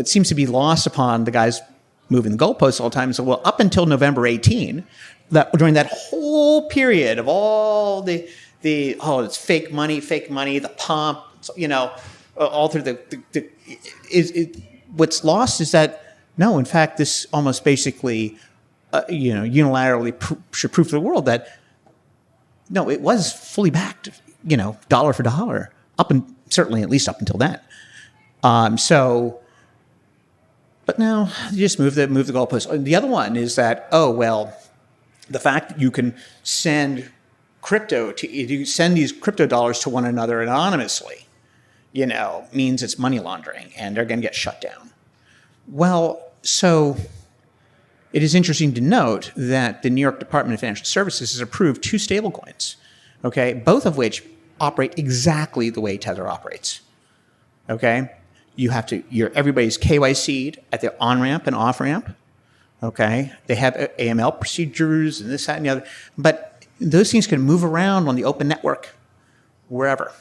seems to be lost upon the guys moving the goalposts all the time is, well, up until November 18, during that whole period of all it's fake money, the pump, all through what's lost is that, no, in fact, this almost basically, unilaterally should prove to the world that, no, it was fully backed, dollar for dollar, certainly at least up until then. But now you just move the goalpost. The other one is that, the fact that you can send these crypto dollars to one another anonymously, means it's money laundering and they're going to get shut down. Well, so it is interesting to note that the New York Department of Financial Services has approved 2 stablecoins, okay, both of which operate exactly the way Tether operates, okay? Everybody's KYC'd at the on-ramp and off-ramp, okay? They have AML procedures and this, that, and the other, but those things can move around on the open network wherever.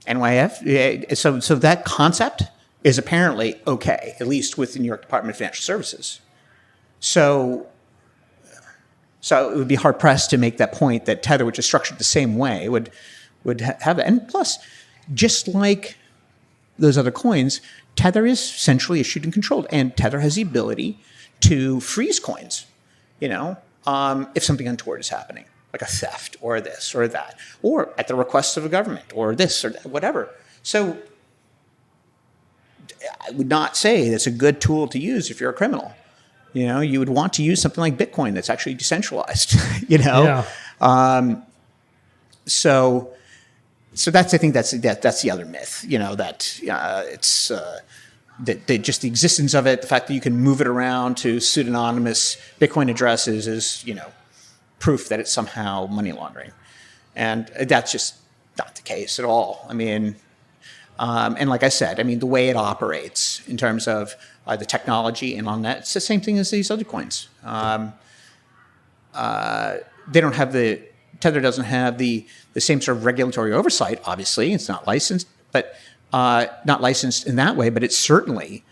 NYF, so that concept is apparently okay, at least with the New York Department of Financial Services. So it would be hard pressed to make that point that Tether, which is structured the same way, would have that. And plus, just like those other coins, Tether is centrally issued and controlled, and Tether has the ability to freeze coins, if something untoward is happening, like a theft or this or that, or at the request of a government or this or that, whatever. So I would not say that's a good tool to use if you're a criminal. You would want to use something like Bitcoin that's actually decentralized, Yeah. So I think that's the other myth, that it's that just the existence of it, the fact that you can move it around to pseudonymous Bitcoin addresses is, proof that it's somehow money laundering. And that's just not the case at all. I mean, And like I said, I mean, the way it operates in terms of the technology and on that, it's the same thing as these other coins. They don't have Tether doesn't have the same sort of regulatory oversight. Obviously, it's not licensed, but not licensed in that way. But it's certainly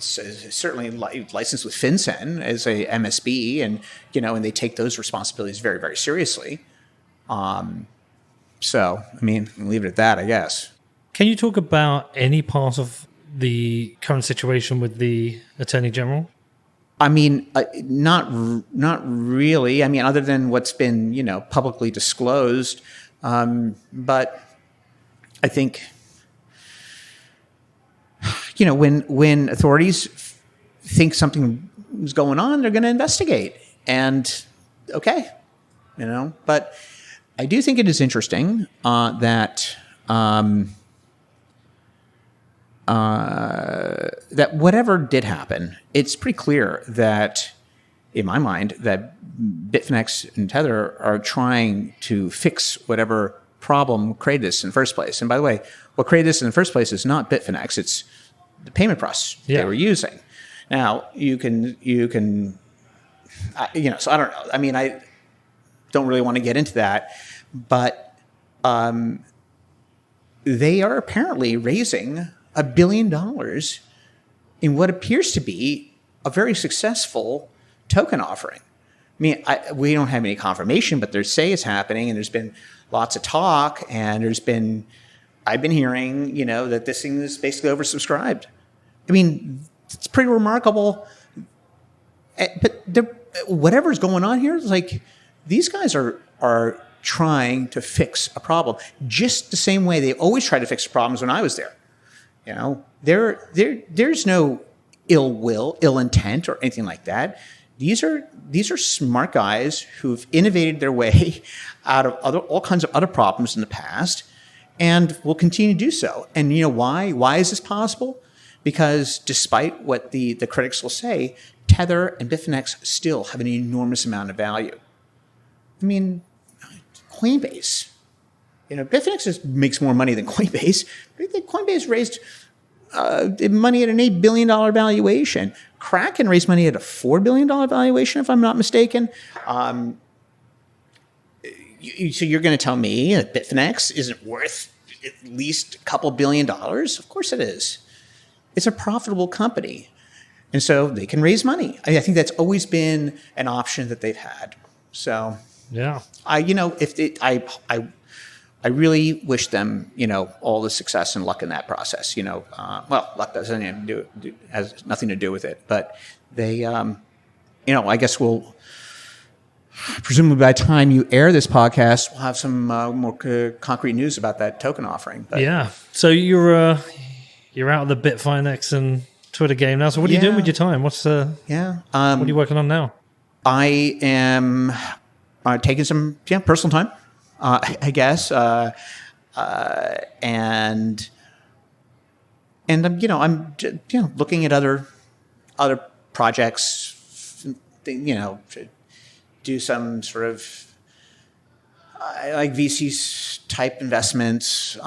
certainly licensed with FinCEN as a MSB, and and they take those responsibilities very, very seriously. So, I mean, leave it at that, I guess. Can you talk about any part of the current situation with the Attorney General? I mean, not really. I mean, other than what's been publicly disclosed, but I think when authorities think something is going on, they're going to investigate. And okay, but I do think it is interesting that that whatever did happen, it's pretty clear that, in my mind, that Bitfinex and Tether are trying to fix whatever problem created this in the first place. And by the way, what created this in the first place is not Bitfinex; it's the payment process they were using. Now you can, so I don't know. I mean, I don't really want to get into that, but they are apparently raising $1 billion in what appears to be a very successful token offering. I mean, we don't have any confirmation, but they say it's happening, and there's been lots of talk, and I've been hearing, that this thing is basically oversubscribed. I mean, it's pretty remarkable. But whatever's going on here, it's like these guys are trying to fix a problem just the same way they always try to fix problems when I was there. There's no ill will, ill intent, or anything like that. These are smart guys who've innovated their way out of all kinds of other problems in the past, and will continue to do so. And why? Why is this possible? Because despite what the critics will say, Tether and Bitfinex still have an enormous amount of value. I mean, Coinbase. Bitfinex makes more money than Coinbase. Coinbase raised money at an $8 billion valuation. Kraken raised money at a $4 billion valuation, if I'm not mistaken. So you're going to tell me that Bitfinex isn't worth at least a couple $1 billion? Of course it is. It's a profitable company. And so they can raise money. I think that's always been an option that they've had. So yeah, I really wish them, all the success and luck in that process. Luck doesn't has nothing to do with it, but they, I guess presumably by the time you air this podcast, we'll have some more concrete news about that token offering. But, yeah. So you're out of the Bitfinex and Twitter game now. So what are you doing with your time? What are you working on now? I am taking some personal time. I guess, and I'm looking at other projects, to do some sort of like VC type investments,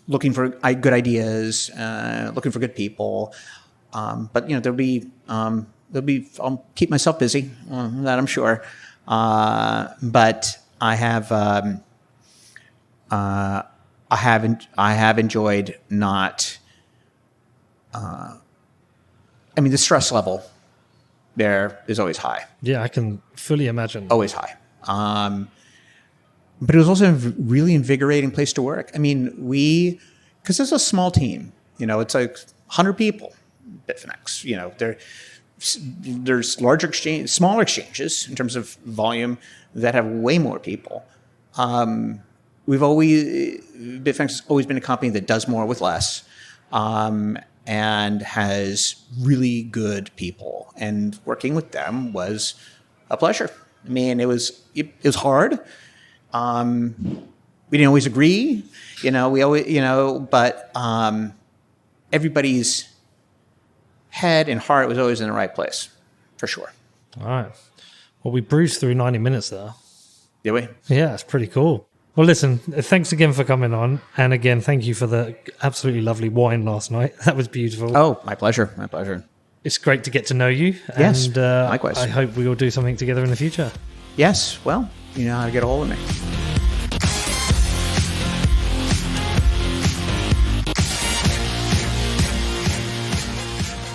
looking for good ideas, looking for good people, but I'll keep myself busy. That I'm sure, but. I have enjoyed not. The stress level there is always high. Yeah, I can fully imagine. Always high. But it was also a really invigorating place to work. I mean, because it's a small team. It's like 100 people. Bitfinex. There's smaller exchanges in terms of volume that have way more people. Bitfinex has always been a company that does more with less, and has really good people. And working with them was a pleasure. I mean, it was hard. We didn't always agree, but everybody's head and heart was always in the right place, for sure. All right. Well, we breezed through 90 minutes there. Did we? Yeah, it's pretty cool. Well, listen, thanks again for coming on. And again, thank you for the absolutely lovely wine last night. That was beautiful. Oh, my pleasure. My pleasure. It's great to get to know you. Yes, And likewise. I hope we will do something together in the future. Yes. Well, you know how to get a hold of me.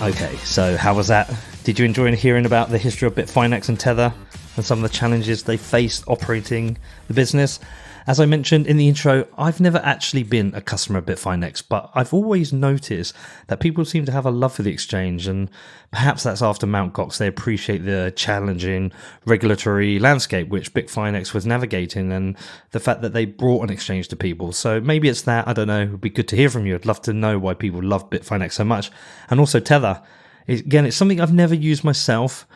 Okay, so how was that? Did you enjoy hearing about the history of Bitfinex and Tether and some of the challenges they faced operating the business? As I mentioned in the intro, I've never actually been a customer of Bitfinex, but I've always noticed that people seem to have a love for the exchange, and perhaps that's after Mt. Gox. They appreciate the challenging regulatory landscape which Bitfinex was navigating and the fact that they brought an exchange to people. So maybe it's that, I don't know, it would be good to hear from you. I'd love to know why people love Bitfinex so much. And also Tether. Again, it's something I've never used myself.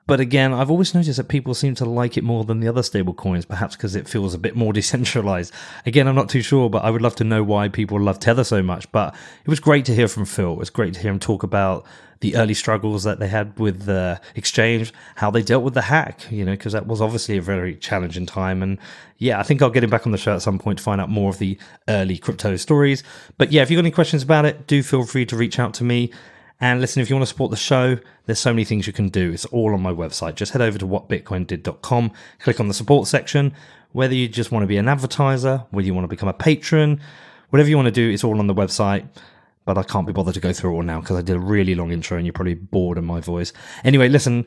But again, I've always noticed that people seem to like it more than the other stable coins, perhaps because it feels a bit more decentralized. Again, I'm not too sure, but I would love to know why people love Tether so much. But it was great to hear from Phil. It was great to hear him talk about the early struggles that they had with the exchange, how they dealt with the hack, because that was obviously a very challenging time. And yeah, I think I'll get him back on the show at some point to find out more of the early crypto stories. But yeah, if you've got any questions about it, do feel free to reach out to me. And listen, if you want to support the show, there's so many things you can do. It's all on my website. Just head over to whatbitcoindid.com, click on the support section. Whether you just want to be an advertiser, whether you want to become a patron, whatever you want to do, it's all on the website. But I can't be bothered to go through it all now because I did a really long intro and you're probably bored of my voice. Anyway, listen,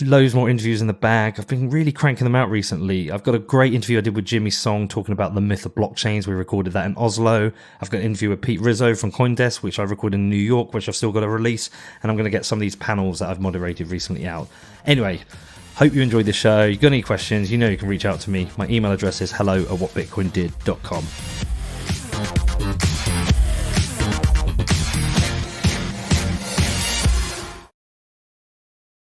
loads more interviews in the bag. I've been really cranking them out recently. I've got a great interview I did with Jimmy Song talking about the myth of blockchains. We recorded that in Oslo. I've got an interview with Pete Rizzo from CoinDesk, which I recorded in New York, which I've still got to release. And I'm going to get some of these panels that I've moderated recently out. Anyway, hope you enjoyed the show. You got any questions, you can reach out to me. My email address is hello@whatbitcoindid.com.